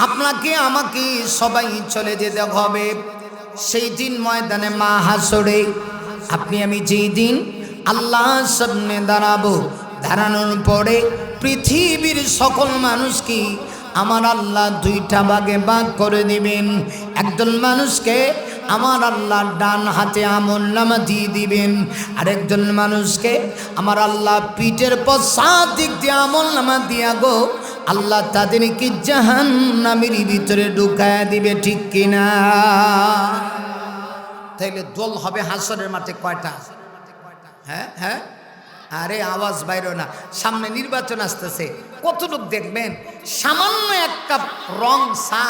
আপনাকে আমাকে সবাই চলে যেতে হবে। সেই দিন ময়দানে মাহশরে আপনি আমি যেই দিন আল্লাহর সামনে দাঁড়াবো, দাঁড়ানোর পরে পৃথিবীর সকল মানুষকে আমার আল্লাহ দুইটা ভাগে ভাগ করে দিবেন। একদল মানুষকে আমার আল্লাহ ডান হাতে আমলনামা দিয়ে দিবেন, আরেকজন মানুষকে আমার আল্লাহ পিঠের পশ্চাৎ দিক দিয়ে আমলনামা দিয়া গো আল্লাহ তাদেরকে জাহান্নামের ভিতরে ঢুকায়া দিবে। ঠিক কিনা? তাইলে দল হবে হাসরের মাঠে কয়টা? হ্যাঁ, আরে আওয়াজ বাইরো না, সামনে নির্বাচন আসতেছে, কত লোক দেখবেন সামান্য এক কাপ রং চা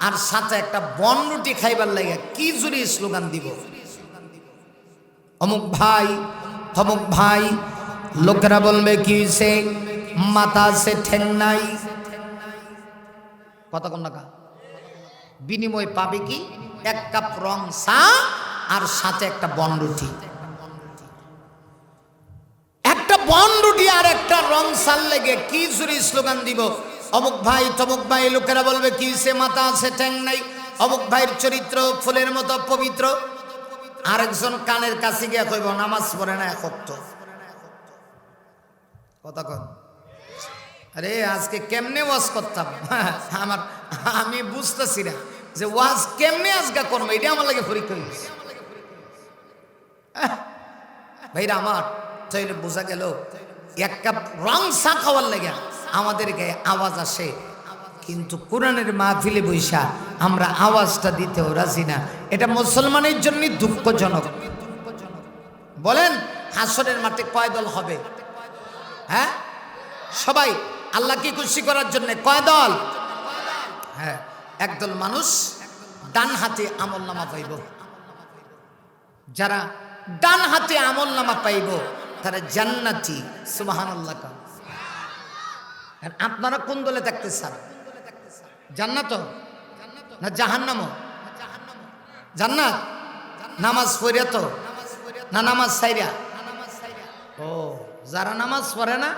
আর সাথে একটা বনরুটি খাইবার লাগে কি জুড়ে স্লোগান দিব, অমুক ভাই থমুক ভাই। লোকেরা বলবে কি হইছে, মাথা আছে ঠেং নাই, কথা কোন না, বিনিময় পাবে কি এক কাপ রং চা আর সাথে একটা বনরুটি, একটা বনরুটি আর একটা রং চাল লেগে কি জুড়ে স্লোগান দিব, অমুক ভাই তমুক ভাই। লোকেরা বলবে কি সে মাথা আছে ঠ্যাং নাই, অমুক ভাইয়ের চরিত্র ফুলের মতো পবিত্র। আরেকজন কানের কাছে গিয়ে কইব নামাজ পড়ে না এক ওয়াক্ত, কথা কন। আরে আজকে কেমনে ওয়াজ করতাম আমি বুঝতেছি না যে ওয়াজ কেমনে আজকে করবো, এটা আমার লাগে পরীক্ষা হয়েছে ভাইরা আমার। তাইলে বোঝা গেল এক কাপ রং চা খাওয়ার লাগে আমাদের গায়ে আওয়াজ আসে, কিন্তু কোরআনের মাহফিলে বৈশা আমরা আওয়াজটা দিতেও রাজি না। এটা মুসলমানের জন্য দুঃখজনক। বলেন হাসরের মাঠে কয় দল হবে? হ্যাঁ সবাই আল্লাহকে খুশি করার জন্য কয় দল? হ্যাঁ একদল মানুষ ডান হাতে আমল নামা পাইব, যারা ডান হাতে আমল নামা পাইব তারা জান্নাতি। সুবহানাল্লাহ। আপনারা কোন দলে থাকতে চান? জান্নাত না জাহান্নাম? জান্নাত। নামাজ পড়ে তো না নামাজ সাইরা? ও যারা নামাজ পড়ে না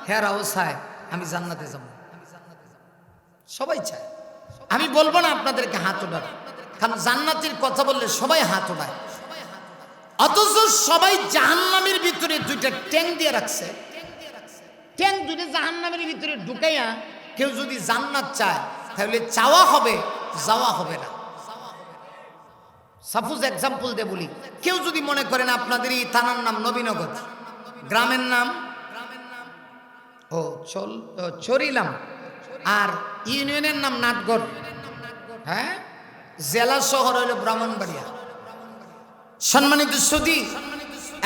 হেরাও চায় আমি জান্নাতে যাব, সবাই চায়। আমি বলবো না আপনাদেরকে হাত ওঠার, কারণ জান্নাতের কথা বললে সবাই হাত ওঠায়, অথচ সবাই জাহান্নামের ভিতরে দুইটা ট্যাং দিয়ে রাখছে। ট্যাং দুইটা জাহান্নামের ভিতরে ঢুকাইয়া কেউ যদি জান্নাত চায় তাহলে চাওয়া হবে, যাওয়া হবে না। সাপোজ এক্সাম্পল দিয়ে বলি, কেউ যদি মনে করেন আপনাদের এই থানার নাম নবীনগর, গ্রামের নাম চরিলাম, আর ইউনিয়নের নাম নাটগড়, হ্যাঁ জেলা শহর হইল ব্রাহ্মণবাড়িয়া। সম্মানিত সুধী,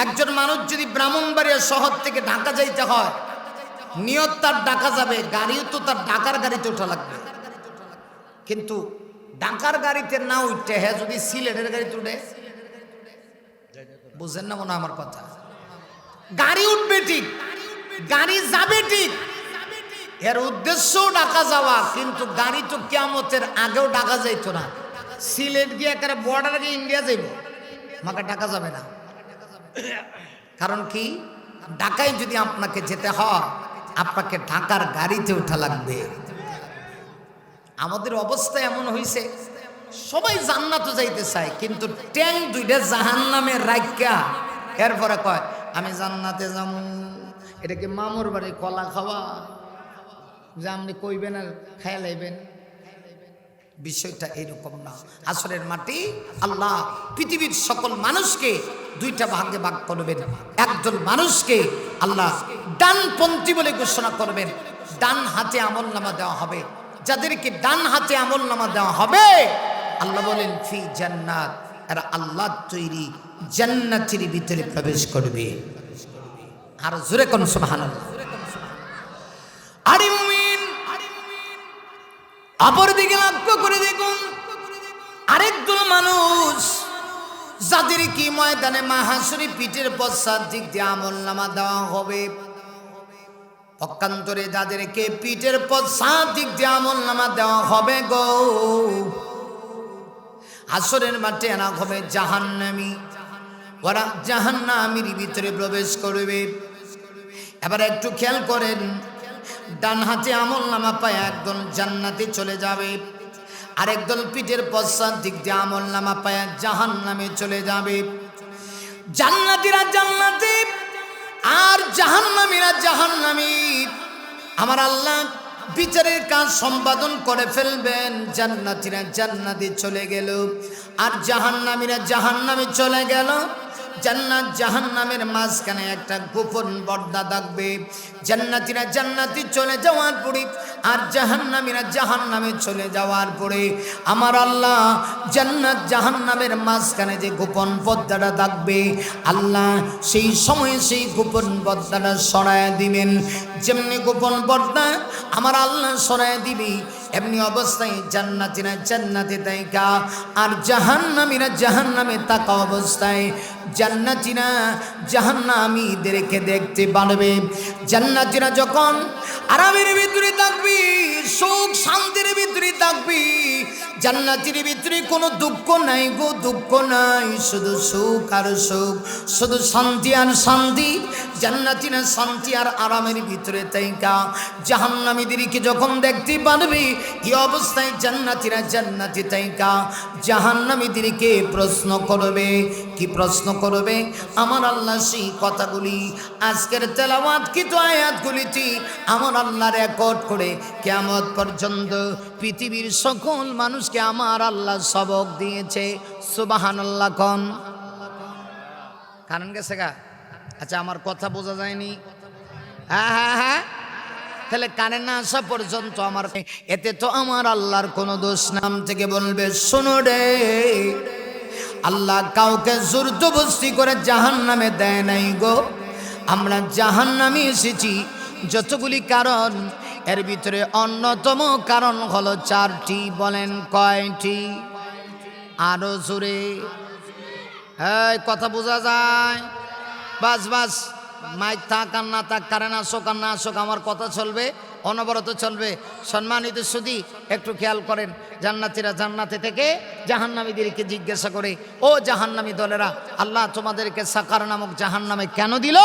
একজন মানুষ যদি ব্রাহ্মণবাড়িয়া শহর থেকে ঢাকা যাইতে হয়, নিয়ত তার ঢাকা যাবে, গাড়িও তো তার ঢাকার গাড়িতে ওঠা লাগবে। কিন্তু ঢাকার গাড়িতে না উঠতে হ্যাঁ যদি সিলেটের গাড়িতে উঠে, বুঝেন না মনে আমার কথা? গাড়ি উঠবে ঠিক, গাড়ি যাবে ঠিক, এর উদ্দেশ্য ঢাকা যাওয়া, কিন্তু গাড়ি তো কিয়ামতের আগেও ঢাকা যাইতো না। সিলেট গিয়ে একটা বর্ডার গিয়ে ইন্ডিয়া যাইব, আমাকে ঢাকা যাবে না। কারণ কি, ঢাকায় যদি আপনাকে যেতে হয় আপনাকে ঢাকার গাড়িতে ওঠা লাগবে। আমাদের অবস্থা এমন হয়েছে, সবাই জান্নাতে যাইতে চায়, কিন্তু ট্যাং দুইটা জাহান্নামে রাইখা এরপরে কয় আমি জান্নাতে যাবো। এটাকে মামুর বাড়ি কলা খাওয়া, যে আপনি কইবেন আর খায়া লাইবেন, বিষয়টা এরকম না। আসরের মাটি আল্লাহ পৃথিবীর সকল মানুষকে দুইটা ভাগে ভাগ করবেন। একদল মানুষকে আল্লাহ ডানপন্থী বলে ঘোষণা করবেন, ডান হাতে আমলনামা দেওয়া হবে। যাদেরকে ডান হাতে আমলনামা দেওয়া হবে আল্লাহ বলেন ফি জান্নাত, আর আল্লাহ তৈরি জান্নাতের ভিতরে প্রবেশ করবে। আর জোরে কোন সুবহানাল্লাহ। আরে মুমিন, অপরদিকে লক্ষ্য করে দেখুন, আরেকদল মানুষ যাদের কি ময়দানে মাহাশরে পিঠের পশ্চাৎ দিক দিয়ে আমলনামা দেওয়া হবে। পক্ষান্তরে যাদেরকে পিঠের পশ্চাৎ দিক দিয়ে আমলনামা দেওয়া হবে গো, হাসরের মাঠে আনা হবে জাহান্নামী। ওরা জাহান্নামীর ভিতরে প্রবেশ করবে। এবার একটু খেয়াল করেন, ডান হাতে আমলনামা পায় একদল জান্নাতে চলে যাবে, আরেকদল পিঠের পশ্চাৎ দিক দিয়ে আমলনামা পায় জাহান্নামে চলে যাবে। জান্নাতীরা জান্নাতে আর জাহান্নামীরা জাহান্নামী। আমার আল্লাহ বিচারের কাজ সম্পাদন করে ফেলবেন। জান্নাতীরা জান্নাতে চলে গেল আর জাহান্নামীরা জাহান্নামে চলে গেল। জান্নাত জাহান্নামের মাঝখানে একটা গোপন পর্দা থাকবে। জান্নাতীরা জান্নাতে চলে যাওয়ার পরে আর জাহান্নামীরা জাহান্নামে চলে যাওয়ার পরে আমার আল্লাহ জান্নাত জাহান্নামের মাঝখানে যে গোপন পর্দাটা থাকবে আল্লাহ সেই সময়ে সেই গোপন পর্দাটা সরায় দিবেন। যেমনি গোপন পর্দা আমার আল্লাহ সরায় দিবি এমনি অবস্থায় জান্নাতীরা জান্নাতে থাকা আর জাহান্নামীরা জাহান্নামে থাকা অবস্থায় জান্নাতীরা জাহান্নামীদেরকে দেখতে পারবে। জান্নাতীরা যখন আরামের ভিতরে থাকবি, সুখ শান্তির ভিতরে থাকবি, জান্নাতের ভিতরে কোনো দুঃখ নাই গো, দুঃখ নাই, শুধু সুখ আর সুখ, শুধু শান্তি আর শান্তি। জান্নাতীরা শান্তি আর আরামের ভিতরে থাকা জাহান্নামীদেরকে যখন দেখতে পারবি এই অবস্থায় জান্নাতীরা জান্নাতে থাকা জাহান্নামীদেরকে প্রশ্ন করবে। কি প্রশ্ন করবে? আমার আল্লাহ সেই কথাগুলি আজকের তেলাওয়াত কিন্তু আয়াতগুলিটি আমার আল্লাহ রেকর্ড করে কিয়ামত পর্যন্ত পৃথিবীর সকল মানুষকে আমার আল্লাহ সবক দিয়েছে। সুবহানাল্লাহ কোন কারণ গেছে গা? আচ্ছা আমার কথা বোঝা যায়নি? হ্যাঁ হ্যাঁ হ্যাঁ, তাহলে কানে না আসা পর্যন্ত আমার এতে তো আমার আল্লাহর কোনো দোষ নাম থেকে বলবে শোনো রে, আল্লাহ কাউকে জোরজবরদস্তি করে জাহান্নামে দেয় নাই গো। আমরা জাহান্নামে এসেছি যতগুলি কারণ, এর ভিতরে অন্যতম কারণ হলো 4টি। বলেন কয়টি? আরো জোরে, এই কথা বোঝা যায়? বাস বাস, মাইক থাক আর না থাক, কারেন্ট আসুক আর না আসুক, আমার কথা চলবে, অনবরত চলবে। সম্মানিত সুধী একটু খেয়াল করেন, জান্নাতীরা জান্নাতে থেকে জাহান্নামীদেরকে জিজ্ঞাসা করে, ও জাহান্নামী দলেরা, আল্লাহ তোমাদেরকে সাকার নামক জাহান্নামে কেন দিল?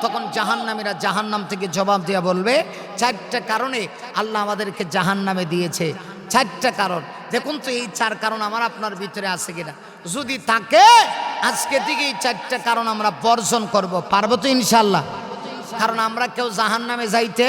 তখন জাহান্নামীরা জাহান্নাম থেকে জবাব দিয়া বলবে 4টা কারণে আল্লাহ আমাদেরকে জাহান্নামে দিয়েছে। 4টা কারণ। দেখুন তো এই 4 কারণ আমার আপনার ভিতরে আছে কিনা। যদি থাকে আজকে থেকে এই 4টা কারণ আমরা বর্জন করব। পারবো তো ইনশাল্লাহ? কারণ আমরা কেউ জাহান্নামে যাইতে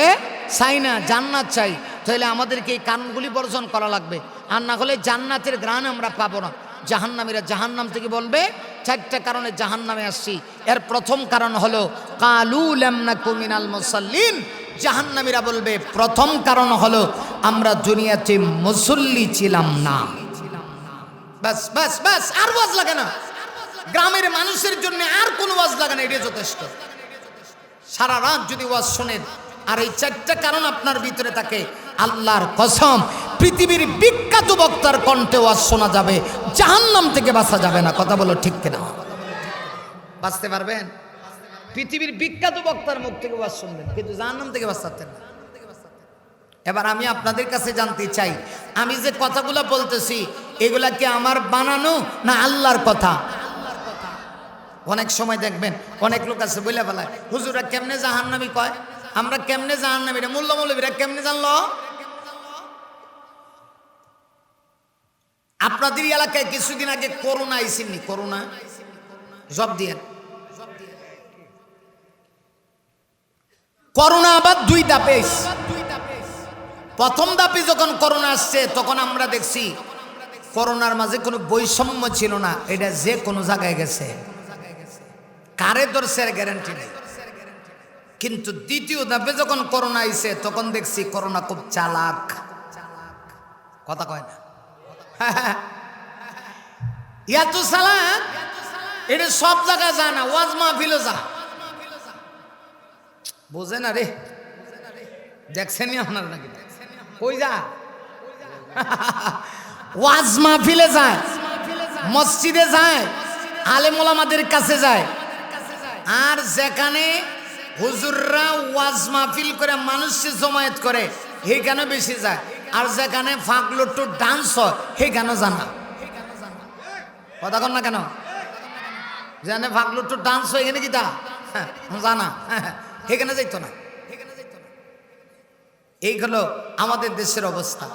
চাই না, জান্নাত চাই। তাহলে আমাদেরকে এই কারণগুলি বর্জন করা লাগবে, আর না হলে জান্নাতের গ্রাণ আমরা পাবো না। জাহান্নামীরা জাহান্নাম থেকে বলবে 4টা কারণে জাহান্নামে আসছি। এর প্রথম কারণ হলো কালু লাম নাকু মিনাল মুসাল্লিন। জাহান্নামীরা বলবে প্রথম কারণ হলো আমরা দুনিয়াতে মুসল্লি ছিলাম না। বাস বাস বাস, আর ওয়াজ লাগে না। গ্রামের মানুষের জন্য আর কোনো ওয়াজ লাগে না, এটাই যথেষ্ট। সারা রাত যদি ওয়াজ শোনেন আর এই 4টা কারণ আপনার ভিতরে থাকে, আল্লাহর কসম পৃথিবীর বিখ্যাত বক্তার কণ্ঠে ওয়াজ শোনা যাবে, জাহান্নাম থেকে বাঁচা যাবে না। কথা বলো ঠিক কিনা? বাঁচতে পারবেন? পৃথিবীর বিখ্যাত বক্তার মুখ থেকে ওয়াজ শুনবেন, কিন্তু জাহান্নাম থেকে বাঁচতে না। এবার আমি আপনাদের কাছে জানতে চাই, আমি যে কথাগুলো বলতেছি এগুলা কি আমার বানানো না আল্লাহর কথা? অনেক সময় দেখবেন অনেক লোক আছে বলে ফেলায়, হুজুরা কেমনে জাহান্নামী কয়, আমরা কেমনে জাহান্নামী, মোল্লা মৌলবীরা কেমনে জানলো? আপনাদের এলাকায় কিছুদিন আগে করোনা আইসিনি, করোনা জব দিয়ে করোনা আবার 2 ধাপে। প্রথম ধাপে যখন করোনা আসছে তখন আমরা দেখছি করোনার মাঝে কোনো বৈষম্য ছিল না, এটা যে কোনো জায়গায় গেছে, কারে ধরছে গ্যারান্টি নেই। কিন্তু দ্বিতীয় ধাপে যখন করোনা আইছে তখন দেখছি করোনা খুব চালাক, কথা কয় না, এত চালাক এটা সব জায়গায় যায় না, ওয়াজ মাহফিলে যা, বোঝে না রে। দেখছেনি আপনার নাকি? কই যা? ওয়াজ মাহফিলে যায়, মসজিদে যায়, আলেম ওলামাদের কাছে যায়। আর যেখানে হুজুররা ওয়াজ মাহফিল করে মানুষকে জমায়েত করে সেইখানে বেশি যায়। আর যেখানে ফাঁকলট্টু ডান্স হয় সেইখানে জানা, কথা কন না কেন? যেখানে ফাঁকলট্টু ডান্স হয় এখানে কি তা জানা, সেখানে যাইতো না। এই হলো আমাদের দেশের অবস্থা।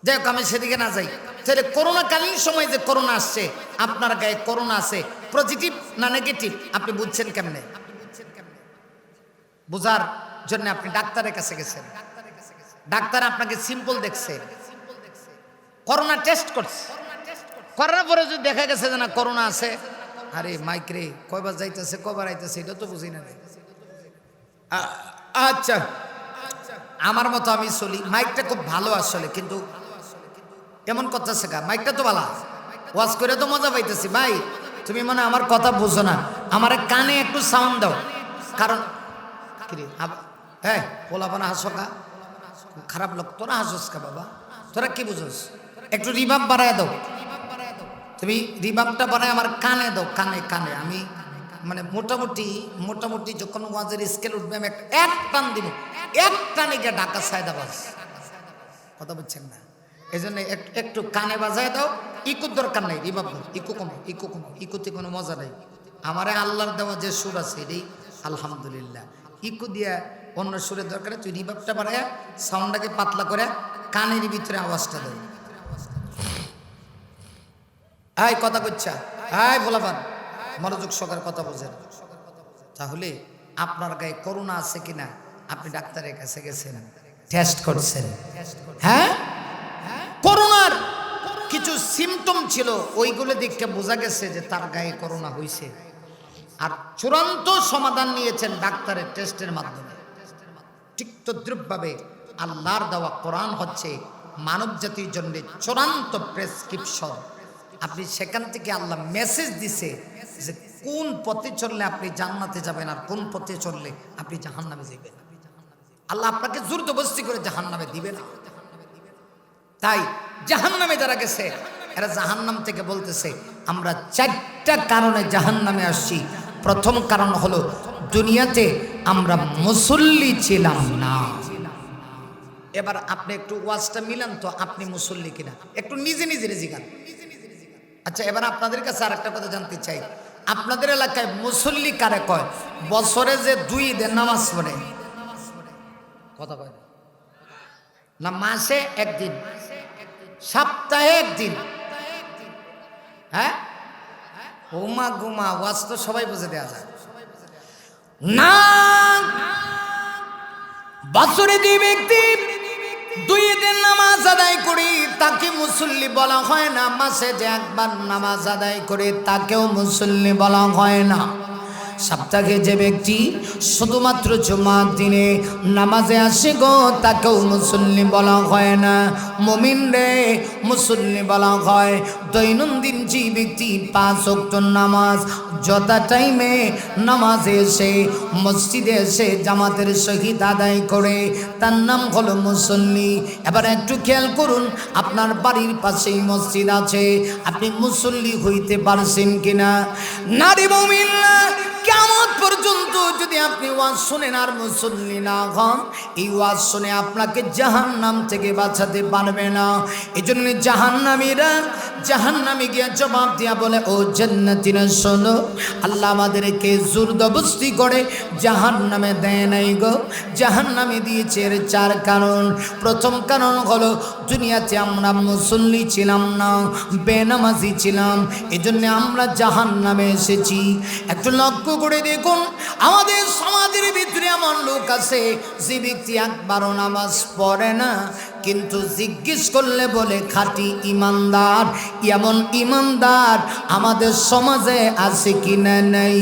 যাই হোক, আমি সেদিকে না যাই। তাহলে করোনাকালীন সময় যে করোনা আসছে, আপনার গায়ে করোনা আছে, পজিটিভ না নেগেটিভ আপনি বুঝছেন কেমনে? বোঝার জন্য আপনি ডাক্তারের কাছে গেছেন, ডাক্তার আপনাকে সিম্পল দেখছে, করোনা টেস্ট করছে, করার পরে যদি দেখা গেছে যে না করোনা আছে, আরে মাইক রে কয়বার যাইতেছে কয়বার আইতেছে এটা তো বুঝি না। আচ্ছা আমার মতো আমি চলি। মাইকটা খুব ভালো আসলে, কিন্তু এমন কথা শেখা মাইকটা তো ভালো, ওয়াজ করে তো মজা পাইতেছি। ভাই তুমি মনে আমার কথা বুঝো না, আমার কানে একটু সাউন্ড দাও। কারণ হ্যাঁ পোলাপানা হাসকা, খারাপ লোক তোরা হাসস কা বাবা, তোরা কি বুঝোস? একটু রিভাব বাড়ায় দাও, তুমি রিভাবটা বাড়ায় আমার কানে দাও, কানে কানে। আমি মানে মোটামুটি যখন ওয়াজের স্কেল উঠবে আমি এক টান দিব, এক টানে গিয়ে ঢাকা সায়দাবাজ। কথা বলছেন না? এই জন্য একটু কানে বাজায় দাও। ইকুর দরকার নাই, রিভাব ইকু কমো, ইকুতে কোনো মজা নাই। আমারে আল্লাহর দেওয়া যে সুর আছে এটাই আলহামদুলিল্লাহ। ইকু দিয়া অন্য সুরের দরকার, তুই রিভাবটা বাড়ায় সাউন্ডটাকে পাতলা করে কানের ভিতরে আওয়াজটা দেয়। এই কথা কইছা, এই বলাবান মনোযোগ সহকারে কথা বোঝেন। তাহলে আপনার গায়ে করোনা আছে কিনা আপনি ডাক্তারের কাছে গেছেন, টেস্ট করছেন? হ্যাঁ, করোনার কিছু সিমটম ছিল, ওইগুলো দেখে বোঝা গেছে যে তার গায়ে করোনা হয়েছে। আর চূড়ান্ত সমাধান নিয়েছেন ডাক্তারের টেস্টের মাধ্যমে। ঠিক তদ্রুপভাবে আল্লাহর দেওয়া কোরআন হচ্ছে মানব জাতির জন্য চূড়ান্ত প্রেসক্রিপশন। আপনি সেখান থেকে আল্লাহ মেসেজ দিছে যে কোন পথে চললে আপনি জান্নাতে যাবেন আর কোন পথে চললে আপনি জাহান্নামে যাবেন। আল্লাহ আপনাকে জোরজবরদস্তি করে জাহান্নামে দিবে না। তাই জাহান্নামে যারা গেছে এরা জাহান্নাম থেকে বলতেছে আমরা 4টা কারণে জাহান্নামে আসছি। প্রথম কারণ হলো দুনিয়াতে আমরা মুসল্লি ছিলাম না। এবার আপনি একটু ওয়াজটা মিলান তো, আপনি মুসল্লি কিনা একটু নিজে জিগান। আচ্ছা, এবার আপনাদের কাছে আর একটা কথা জানতে চাই, আপনাদের এলাকায় মুসল্লি কারে কয়? বছরে যে 2 দিন নামাজ পড়ে, কথা কয় না, মাসে একদিন, সপ্তাহে একদিন। হ্যাঁ, ওমা গুমা ওয়াজ তো সবাই বুঝে দেওয়া যায় না। বছরে 2 ব্যক্তি 2 দিন নামাজ আদায় করি তাকে মুসল্লি বলা হয় না। মাসে যে একবার নামাজ আদায় করে তাকেও মুসল্লি বলা হয় না। সপ্তাহে যে ব্যক্তি শুধুমাত্র জুমার দিনে নামাজে আসে গো তাকেও মুসল্লি বলা হয় না। মুমিন রে, মুসল্লি বলা হয় দৈনন্দিন যে ব্যক্তি 5 ওয়াক্ত নামাজ যথা টাইমে নামাজে এসে মসজিদে এসে জামাতের সহিত আদায় করে, তার নাম হলো মুসল্লি। এবার একটু খেয়াল করুন, আপনার বাড়ির পাশেই মসজিদ আছে, আপনি মুসল্লি হইতে পারছেন কিনা? নারী মুমিনরা কিয়ামত পর্যন্ত যদি আপনি ওয়াজ শুনেন আর মুসল্লি না হন, এই ওয়াজ শুনে আপনাকে জাহান্নাম থেকে বাঁচাতে পারবে না। এই জন্য জাহান্নামীরা জাহান্নামে গিয়ে জবাব দিয়া বলে, ও জান্নাতীরা শোনো, আল্লাহ আমাদেরকে জোরজবরদস্তি করে জাহান্নামে দেয় নাই গো, জাহান্নামে দিয়েছে এর 4 কারণ। প্রথম কারণ হলো দুনিয়াতে আমরা মুসল্লি ছিলাম না, বেনামাজি ছিলাম, এজন্য আমরা জাহান্নামে এসেছি। একটু লক্ষ্য করে দেখুন, আমাদের সমাজের ভিতরে এমন লোক আছে যে ব্যক্তি একবারও নামাজ পড়ে না, কিন্তু জিজ্ঞেস করলে বলে খাঁটি ইমানদার। এমন ইমানদার আমাদের সমাজে আছে কিনা নাই?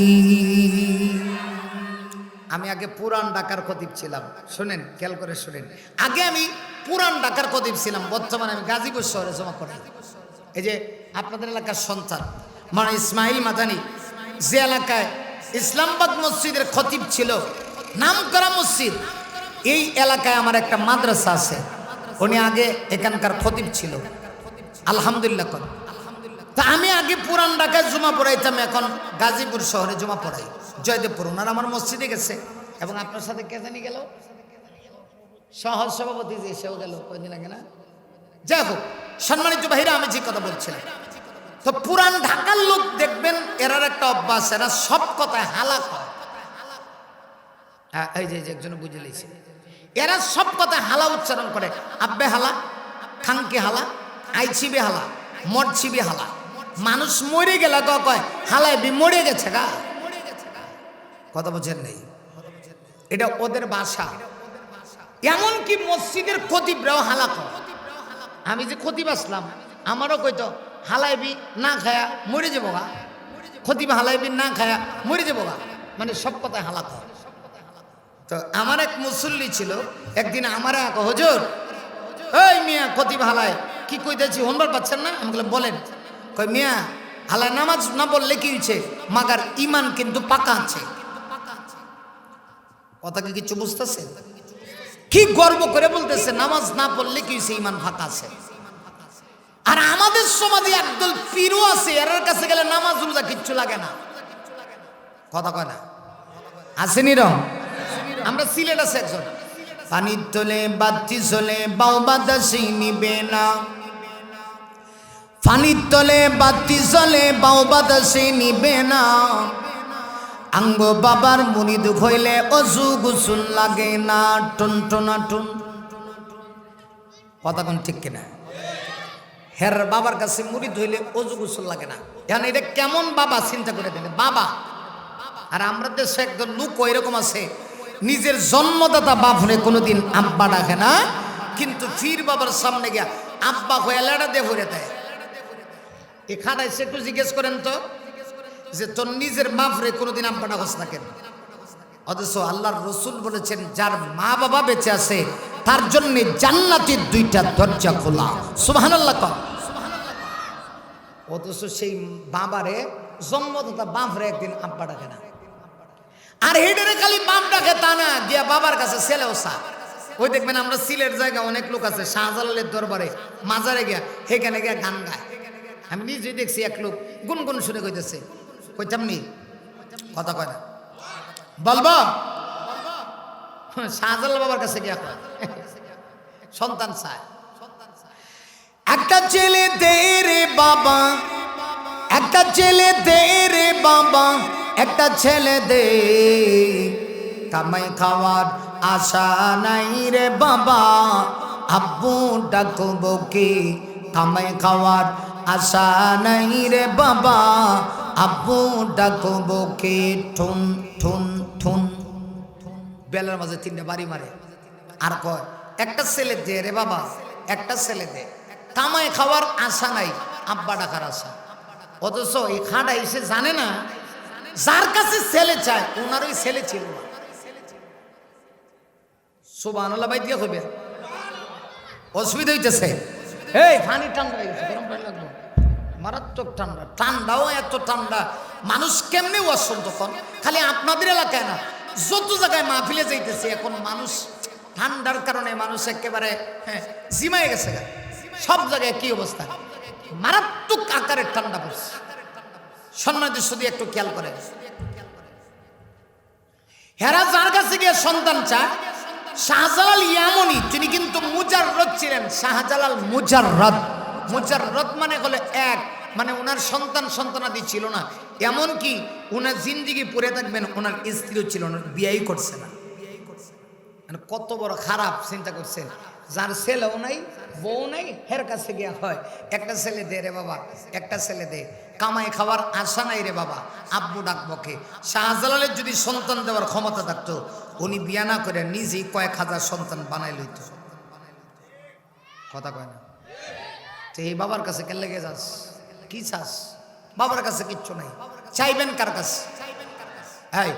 আমি আগে পুরান ঢাকার খতিব ছিলাম, শোনেন, খেয়াল করে শোনেন। আগে আমি পুরান ঢাকার খতিব ছিলাম, বর্তমানে আমি গাজীপুর শহরে জমা পড়াই। এই যে আপনাদের এলাকার সন্তান মানে ইসমাইল মাদানী, যে এলাকায় ইসলামাবাদ মসজিদের খতিব ছিল, নামকরা মসজিদ, এই এলাকায় আমার একটা মাদ্রাসা আছে, উনি আগে এখানকার খতিব ছিল। আলহামদুলিল্লাহ। তা আমি আগে পুরান ঢাকায় জমা পড়াইতাম, এখন গাজীপুর শহরে জমা পড়াই, জয়দেবপুর। ওনার আমার মসজিদে গেছে, এবং আপনার সাথে কে জানি গেল, সহ সভাপতি যে সেও গেল কয়েকদিন আগে না। যাই হোক, সম্মানিত ভাইরা, আমি যে কথা বলছিলাম, তো পুরান ঢাকার লোক দেখবেন এরার একটা অভ্যাস, এরা সব কথায় হালা করে। এই যে একজন বুঝে লিছে, এরা সব কথায় হালা উচ্চারণ করে। আব্বে হালা, খাঙ্কে হালা, আইছিবে হালা, মরছিবে হালা। মানুষ মরে গেলে কয় হালাই বি মরে গেছে গা, কথা বুঝেন নেই, এটা ওদের ভাষা। এমনকি মসজিদের খতিবরাও হালা করে। আমি যে খতিব আসলাম, আমারও কইতো হালাইবি না খায়া মরে যাবো গা, খতিব হালাইবি না খায়া মরে যাবো গা, মানে সব কথায় হালা কর। তো আমার এক মুসল্লি ছিল, একদিন আমার এক হুজুর, ওই মিয়া কতি ভালায় কি কইতেছি হনবার পাচ্ছেন না? আমি বললাম বলেন। কই মিয়া হালায় নামাজ না পড়লে কি হয়েছে, মাগার ইমান কিন্তু পাকা আছে। কথা কি কিছু বুঝতেছে? কি গর্ব করে বলতেছে নামাজ না পড়লে কি হয়েছে, ইমান ফাঁকা আছে। আর আমাদের সমাজে একদল পীরও আছে, এর কাছে গেলে নামাজ রোজা কিচ্ছু লাগে না। কথা কয় না? আসেনি রং? আমরা সিলেট আছে একজন, পানির তোলে বাতি চলে বাউ বাতাসি নিবে না, পানির তলে বাতি চলে বাউ বাতাসি নিবে না, আঙ্গ বাবার মুরিদ হইলে অজু গোসল লাগে না, টুন টুনা টুন। কথা কোন ঠিক কিনা? হের বাবার কাছে মুরিদ হইলে অজু গোসল লাগে না। এখন এটা কেমন বাবা চিন্তা করে দেন বাবা। আর আমরা দেশে একজন লোক এরকম আছে, নিজের জন্মদাতা বাপরে কোনোদিন আব্বা ডাকে না, কিন্তু ফির বাবার সামনে গিয়া আব্বা হয়ে লেড়া দিয়ে ভরে দেয়। এখানে এসে একটু জিজ্ঞেস করেন তো যে তোর নিজের বাপরে কোনোদিন আব্বা ডাকস না কেন? অথচ আল্লাহর রসুল বলেছেন যার মা বাবা বেঁচে আছে তার জন্য জান্নাতের দুইটা দরজা খোলা। সুবহানাল্লাহ কর। অথচ সেই বাবারে জন্মদাতা বাপরে একদিন আব্বা ডাকে না। আর হেডের খালি বাপ ডাকে তা না, দিয়া বাবার কাছে ছেলেও সা। ওই দেখবেন আমরা সিলেট জায়গা অনেক লোক আছে শাহজালালের দরবারে মাজারে গিয়া সেখানে গিয়া গান গায়। আমি নিজেই দেখছি এক লোক গুনগুন শুনে কইতেছে, কইতামনি কথা কয় না বলবো শাহজালাল বাবার কাছে গিয়া কয় সন্তান চায়। একটা ছেলে দে রে বাবা, একটা ছেলে দে রে বাবা, একটা ছেলে দে, কামাই খাওয়ার আশা নাই রে বাবা, আব্বু ডাকবো কি, কামাই খাওয়ার আশা নাই রে বাবা, আব্বু ডাকবো কি, ঠুন ঠুন ঠুন। বেলার মাঝে তিনটা বাড়ি মারে আর কয় একটা ছেলে দে রে বাবা, একটা ছেলে দে, কামাই খাওয়ার আশা নাই, আব্বা ডাকার আশা। অথচ এই খাঁটা এসে জানে না যার কাছে ছেলে চায় ওনার ওই ছেলে ছিল না। সুবহানাল্লাহ ভাই দিয়ে হবে অসুবিধা হইতেছে। এই পানি ঠান্ডা হয়ে গেছে, গরম পানি লাগবে, মারাত্মক ঠান্ডা। ঠান্ডাও এত ঠান্ডা, মানুষ কেমনে অসন্ত তখন। খালি আপনাদের এলাকায় না, যত জায়গায় মাহফিলে যাইতেছে এখন মানুষ ঠান্ডার কারণে মানুষ একেবারে জিমাই গেছে। সব জায়গায় কি অবস্থা, মারাত্মক আকারের ঠান্ডা পড়ছে। সম্মানিত শুধু একটু খেয়াল করে, হেরা যার কাছে গিয়ে সন্তান চায়, শাহজালাল ইয়ামনি তিনি কিন্তু মুজাররদ ছিলেন। শাহজালাল মুজাররদ, মুজাররদ মানে হলো এক, মানে ওনার সন্তান সন্তানাদি ছিল না। এমনকি ওনার জিন্দিগি পড়ে থাকবেন, ওনার স্ত্রীও ছিল না, বিয়েই করছে না। মানে কত বড় খারাপ চিন্তা করছেন। যার ছেলেও নাই বউ নাই, হের কাছে গিয়া হয় একটা ছেলে দে রে বাবা, একটা ছেলে দে, কামাই খাওয়ার আশা নাই রে বাবা, আব্বু ডাকবকে। শাহজালালের যদি সন্তান দেওয়ার ক্ষমতা থাকতো উনি বিয়া না করে নিজেই কয়েক হাজার সন্তান বানাই লইত। কথা কয় না? তো এই বাবার কাছে কেন লেগে যাস, কি চাস? বাবার কাছে কিচ্ছু নাই, চাইবেন কার কাছে? হ্যাঁ,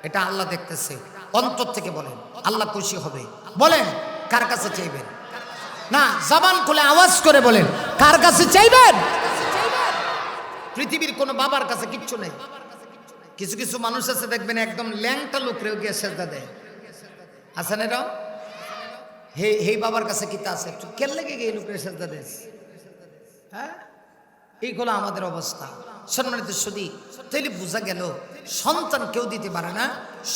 এটা আল্লাহ দেখতেছে। অন্তর থেকে বলেন, আল্লাহ খুশি হবে। বলেন কার কাছে চাইবেন? না, জবান খুলে আওয়াজ করে বলেন কার কাছে চাইবেন? পৃথিবীর কোনো বাবার কাছে কিচ্ছু নেই। কিছু কিছু মানুষ আছে দেখবেন একদম ল্যাংটা লোকরেও গিয়ে সেজদা দেয়, আছে না এরাও? হে বাবার কাছে কিতা আছে, কেন লেগে গিয়ে লোকের সেজদা দেয়? হ্যাঁ, এইগুলো আমাদের অবস্থা। সম্মানিত সুধী, তাইলে বোঝা গেল সন্তান কেউ দিতে পারে না,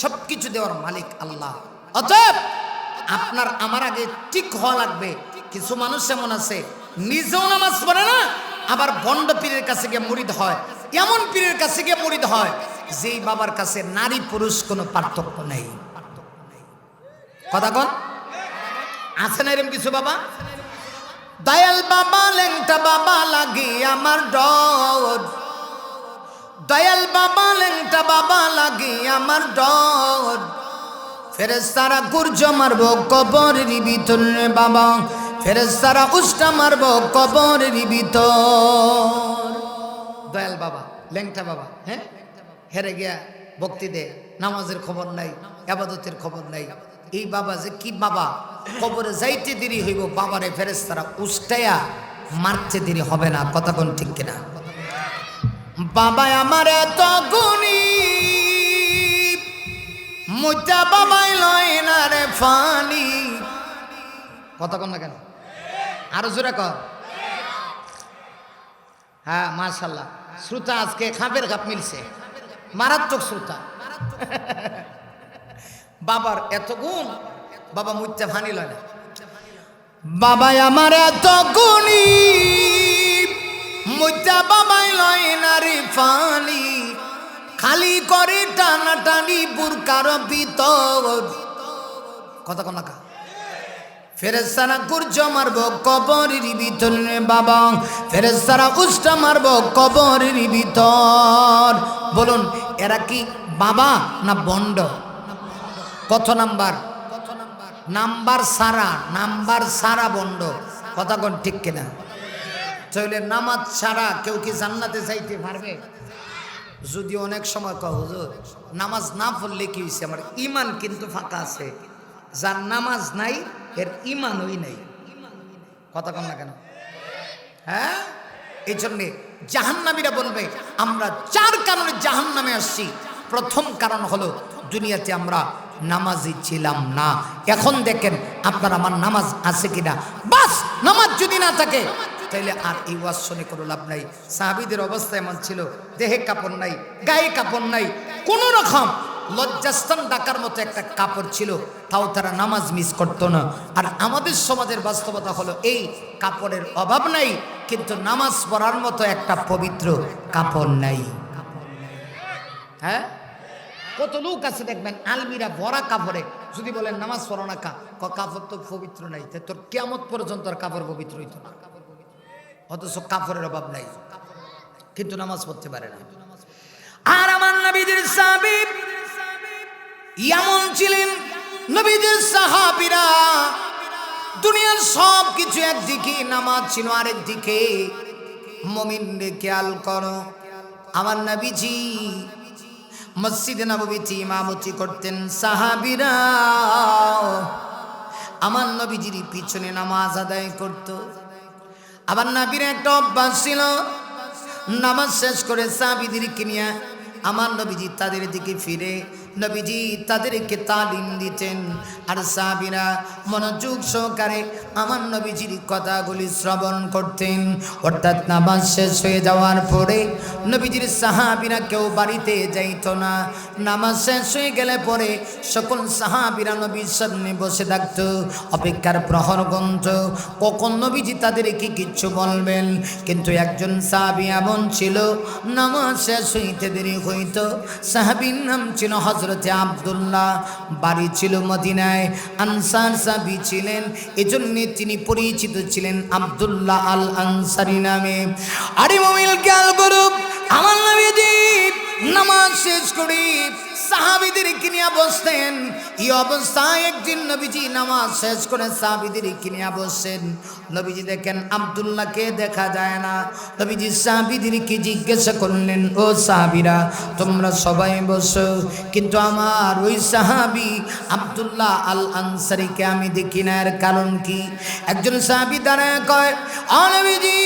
সবকিছু দেওয়ার মালিক আল্লাহ। অতএব আপনার আমার আগে ঠিক হওয়া লাগবে। কিছু মানুষ এমন আছে নিজেও নামাজ পড়ে না, আবার ভণ্ড পীরের কাছে গিয়ে মুরিদ হয়। এমন পীরের কাছে গিয়ে মুরিদ হয় যেই বাবার কাছে নারী পুরুষ কোনো পার্থক্য নেই। কথা কন, আছে না এরকম কিছু বাবা? দয়াল বাবা লেংটা বাবা লাগি আমার ডর, দয়াল বাবা লেংটা বাবা লাগি আমার ডর, ফেরেশতারা গুর্জ মারবো কবরের ভিতর রে বাবা, ফেরেশতারা উষ্টা মারবো কবরের ভিতর। দয়াল বাবা লেংটা বাবা, হ্যাঁ, হেরে গিয়া ভক্তি দে। নামাজের খবর নাই, ইবাদতের খবর নাই। এই বাবা যে কি বাবা, কবরে যাইতে দেরি হইব, বাবারে ফেরেশতারা উস্টাইয়া মারতে দেরি হবে না। কথা কোন ঠিক কিনা? বাবা আমার এত গুণী, মুজা বাবাই লয় না রে ফানি। কথা কোন না কেন? আরো জোরে কর। হ্যাঁ মাশাআল্লাহ, শ্রোতা আজকে খাপের খাপ মিলছে, মারাত্মক শ্রোতা। বাবার এত গুণ, বাবা মুজা ফানি লয় না। বাবা আমার এত গুণী, মুজা বাবাই লয় না রে ফানি। খালি করে টানা টানি বুরকার ভিতর। কথা কোন না? ফেরেশতারা গুর্জ মারব কবরের ভিতরে বাবা, ফেরেশতারা উষ্টা মারব কবরের ভিতর। বলুন এরা কি বাবা না বন্ড? কত নাম্বার? নাম্বার সারা বন্ড। কথা কোন ঠিক কিনা? তাহলে নামাজ ছাড়া কেউ কি জান্নাতে যাইতে পারবে? যদি অনেক সময় কয় হুজুর নামাজ না পড়লে কি হয়েছে, আমার ইমান কিন্তু ফাঁকা আছে। যার নামাজ নাই এর ইমানই নাই। কথা কম না কেন? হ্যাঁ, এই জন্যে জাহান্নামীরা বলবে আমরা 4 কারণে জাহান্নামে আসছি। প্রথম কারণ হলো দুনিয়াতে আমরা নামাজি ছিলাম না। এখন দেখেন আপনার আমার নামাজ আছে কিনা। বাস নামাজ যদি না থাকে তাইলে আর এই ওয়াজ শুনে কোনো লাভ নাই। সাহাবীদের অবস্থা এমন ছিল, দেহে কাপড় নাই, গায়ে কাপড় নাই, কোনো রকম লজ্জাস্থান ডাকার মতো একটা কাপড় ছিল, তাও তারা নামাজ মিস করতো না। আর আমাদের সমাজের বাস্তবতা হলো এই কাপড়ের অভাব নাই, কিন্তু নামাজ পড়ার মতো একটা পবিত্র কাপড় নাই। হ্যাঁ, কত লোক আছে দেখবেন আলমিরা ভরা কাপড়ে, যদি বলেন নামাজ পড়ো না, কাপড় তো পবিত্র নাই, তোর কিয়ামত পর্যন্ত আর কাপড় পবিত্র হইতো না। অথচ কাপড়ের অভাব নাই, কিন্তু নামাজ পড়তে পারে না। আর আমার নবীদের সাহাবী এমন ছিলেন, নবীদের সাহাবীরা দুনিয়ার সব কিছু একদিকে, নামাজ ছিল আরেক দিকে। মুমিনরে খেয়াল করো, আমার নবীজি মসজিদে নববীতে ইমামতি করতেন, সাহাবীরা আমার নবীজির পিছনে নামাজ আদায় করত। আবার নবীর একটা অভ্যাস ছিল, নামাজ শেষ করে সাহাবীদেরকে নিয়ে আমার নবীজি তাদের দিকে ফিরে নবীজি তাদেরকে তালিম দিতেন। আর সাহাবীরা মনোযোগ সহকারে আমার নবীজির কথাগুলি শ্রবণ করতেন। অর্থাৎ নামাজ শেষ হয়ে যাওয়ার পরে নবীজির সাহাবীরা কেউ বাড়িতে যাইত না। নামাজ শেষ হয়ে গেলে পরে সকল সাহাবীরা নবীর সামনে বসে থাকত, অপেক্ষার প্রহর গুনত কখন নবীজি তাদেরকে কিচ্ছু বলবেন। কিন্তু একজন সাহাবী এমন ছিল, নামাজ শেষ হইতে দেরি হইত। সাহাবীর নাম ছিল হযরতে আব্দুল্লাহ, বাড়ি ছিল মদিনায়, আনসার সাহাবী ছিলেন, এজন্য তিনি পরিচিত ছিলেন আব্দুল্লাহ আল আনসারী নামে। আরে মুমিন খেয়াল করো, আমার নবীজি নামাজ শেষ করে সাহাবীদেরকে নিয়ে বসতেন। এই অবস্থায় একদিন নবীজি নামাজ শেষ করে সাহাবীদেরকে নিয়ে বসছেন। নবীজি দেখেন আব্দুল্লাহকে দেখা যায় না। নবীজি সাহাবীদেরকে জিজ্ঞাসা করলেন, ও সাহাবীরা তোমরা সবাই বসো, কিন্তু আমার ওই সাহাবী আব্দুল্লাহ আল আনসারীকে আমি দেখি না, এর কারণ কি? একজন সাহাবী দাঁড়ায় কয়, ও নবীজি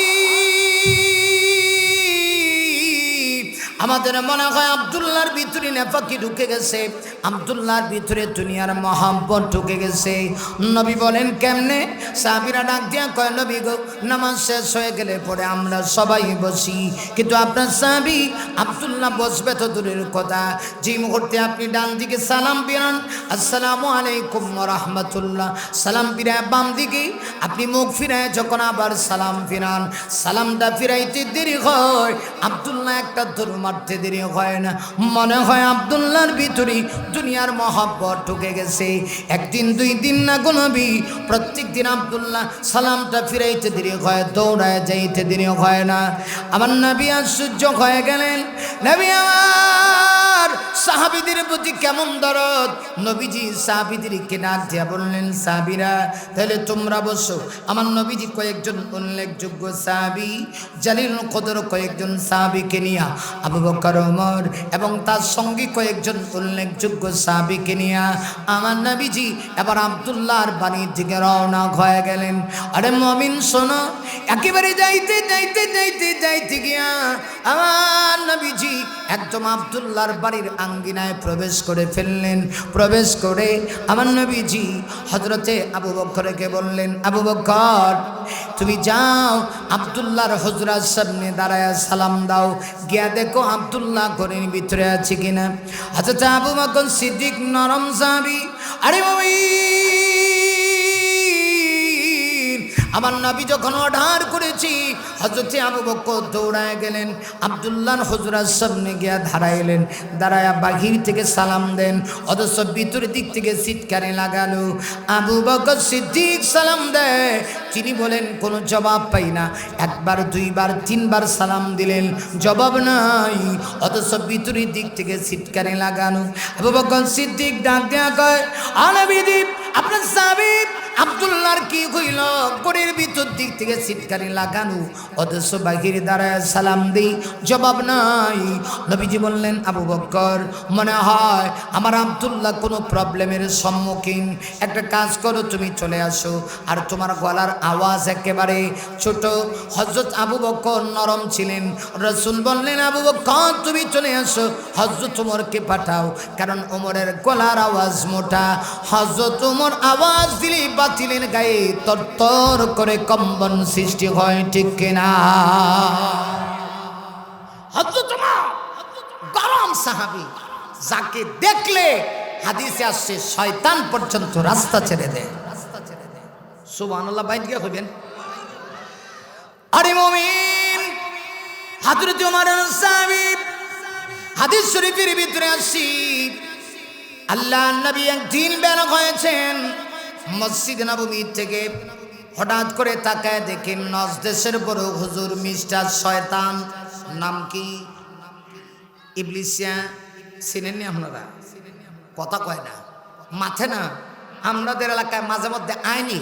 আমাদের মনে হয় আব্দুল্লাহর ভিতরে নেফাকি ঢুকে গেছে, আব্দুল্লাহর ভিতরে দুনিয়ার মহব্বত ঢুকে গেছে। নবী বলেন কেমনে? সাহাবীরা ডাক দিয়া কয়, নবী গো নামাজ শেষ হয়ে গেলে পরে আমরা সবাই বসি, কিন্তু আপনার সাহাবী আব্দুল্লাহ বসবে তো দূরের কথা, যে মুহূর্তে আপনি ডান দিকে সালাম ফিরান, আসসালামু আলাইকুম ওয়া রাহমাতুল্লাহ, সালাম ফিরায় বাম দিকে আপনি মুখ ফিরায় যখন আবার সালাম ফিরান, সালামটা ফিরাইতে দেরি হয়, আব্দুল্লাহ একটা ধর্ম মারতে দেরি হয় না। মনে হয় আব্দুল্লাহর ভিতরে দুনিয়ার মহব্বত ঢুকে গেছে। একদিন দুই দিন না গো নবী, প্রত্যেক দিন আব্দুল্লাহ সালামটা ফিরাইতে দেরি হয়, দৌড়ায় যাইতে দেরি হয় না। আমার নবী আশ্চর্য হয়ে গেলেন। নবী আমার সাহাবীদের প্রতি কেমন দরদ। নবীজি সাহাবীদেরকে ডাক দিয়া বললেন, সাহাবীরা তাহলে তোমরা বসো। আমার নবীজি কয়েকজন উল্লেখযোগ্য সাহাবী জালিলুল কদর কয়েকজন সাহাবীকে নিয়া, আবু বকর ওমর এবং তার সঙ্গে কয়েকজন উল্লেখযোগ্য সাহাবীকে নিয়া আমার নবীজি এবার আব্দুল্লাহর বাড়ির দিকে রওনা হয়ে গেলেন। আরে মুমিন শোনো, একেবারে যাইতে গিয়া আমার নবীজি একদম আব্দুল্লাহর বাড়ির আঙ্গিনায় প্রবেশ করে ফেললেন। প্রবেশ করে আমার নবীজি হযরতে আবু বকরকে বললেন, আবু বকর তুমি যাও আব্দুল্লাহর হুজরার সামনে দাঁড়ায় সালাম দাও, গিয়া দেখো আব্দুল্লাহ ঘরের ভিতরে আছে কিনা। হযরত আবু বকর সিদ্দিক নরম সাহাবী, আরে আমার নবী যখন অর্ডার করেছি, হযরতে আবু বকর দৌড়ায় গেলেন আব্দুল্লাহর হুজরার সামনে গিয়া দাঁড়াইলেন। দাঁড়ায়া বাহির থেকে সালাম দেন, অথচ ভিতরের দিক থেকে সিটকারে লাগালো। আবু বকর সিদ্দিক সালাম দেয়, তিনি বলেন কোনো জবাব পাই না। একবার দুইবার তিনবার সালাম দিলেন, জবাব নাই, অথচ ভিতরের দিক থেকে সিটকারে লাগানো। আবু বকর সিদ্দিক ডাক দেয়া কয়, আনবীজি আপনার সাহাবী আব্দুল্লাহর কি হইল? গড়ের ভিতর দিক থেকে সিটকারি লাগানো, অথচ বাহিরে দাঁড়ায় সালাম দিই, জবাব নাই। নবীজি বললেন, আবু বকর মনে হয় আমার আব্দুল্লাহ কোনো প্রবলেমের সম্মুখীন। একটা কাজ করো, তুমি চলে আসো, আর তোমার গলার আওয়াজ একেবারে ছোট। হযরত আবু বকর নরম ছিলেন। রাসূল বললেন, আবু বকর তুমি চলে আসো, হযরত ওমরকে পাঠাও, কারণ ওমরের গলার আওয়াজ মোটা। হযরত ওমর আওয়াজ দিলে বাতিলের গায়ে তরতর করে কম্পন সৃষ্টি হয়, ঠিক কিনা? হযরত ওমর গরম সাহাবী, যাকে দেখলে হাদিসে আসছে শয়তান পর্যন্ত রাস্তা ছেড়ে দেয়। সুবহানাল্লাহ, বাইরে গিয়ে হইবেন। আরে মুমিন, হযরত ওমর সাহাবী, হাদিস শরীফের ভিতরে আসছি, আল্লাহর নবী একদিন বের হয়েছেন মসজিদ নববী থেকে। হঠাৎ করে তাকায় দেখেন নজদেশের বড় হুজুর মিস্টার শয়তান, নাম কি? ইবলিসিয়া। চিনেননি আপনারা? কথা কয় না, মাথে না। আমাদের এলাকায় মাঝে মধ্যে আইনি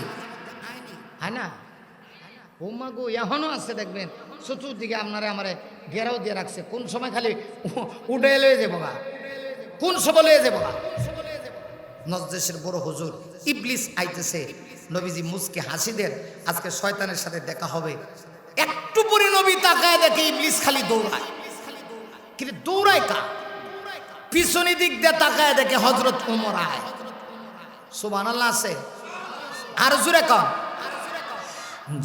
হয় না, ও মাগো এখনো আছে, দেখবেন চতুর্দিকে আপনারা আমারে ঘেরাও দিয়ে রাখছে। কোন সময় খালি উঠে লয়ে যাবো, কোন সময় লয়ে যাবো। নজদেশের বড় হুজুর ইবলিস আইতেছে। নবীজি মুসকে হাসি দেন, আজকে শয়তানের সাথে দেখা হবে। একটু পরে নবী তাকায় দেখে ইবলিস খালি দৌড়ায়। কিন্তু দৌড়ায় কা? পিছনে দিক দিয়ে তাকায় দেখে হযরত ওমর আয়। সুবহানাল্লাহ আছে? আর জোরে কন।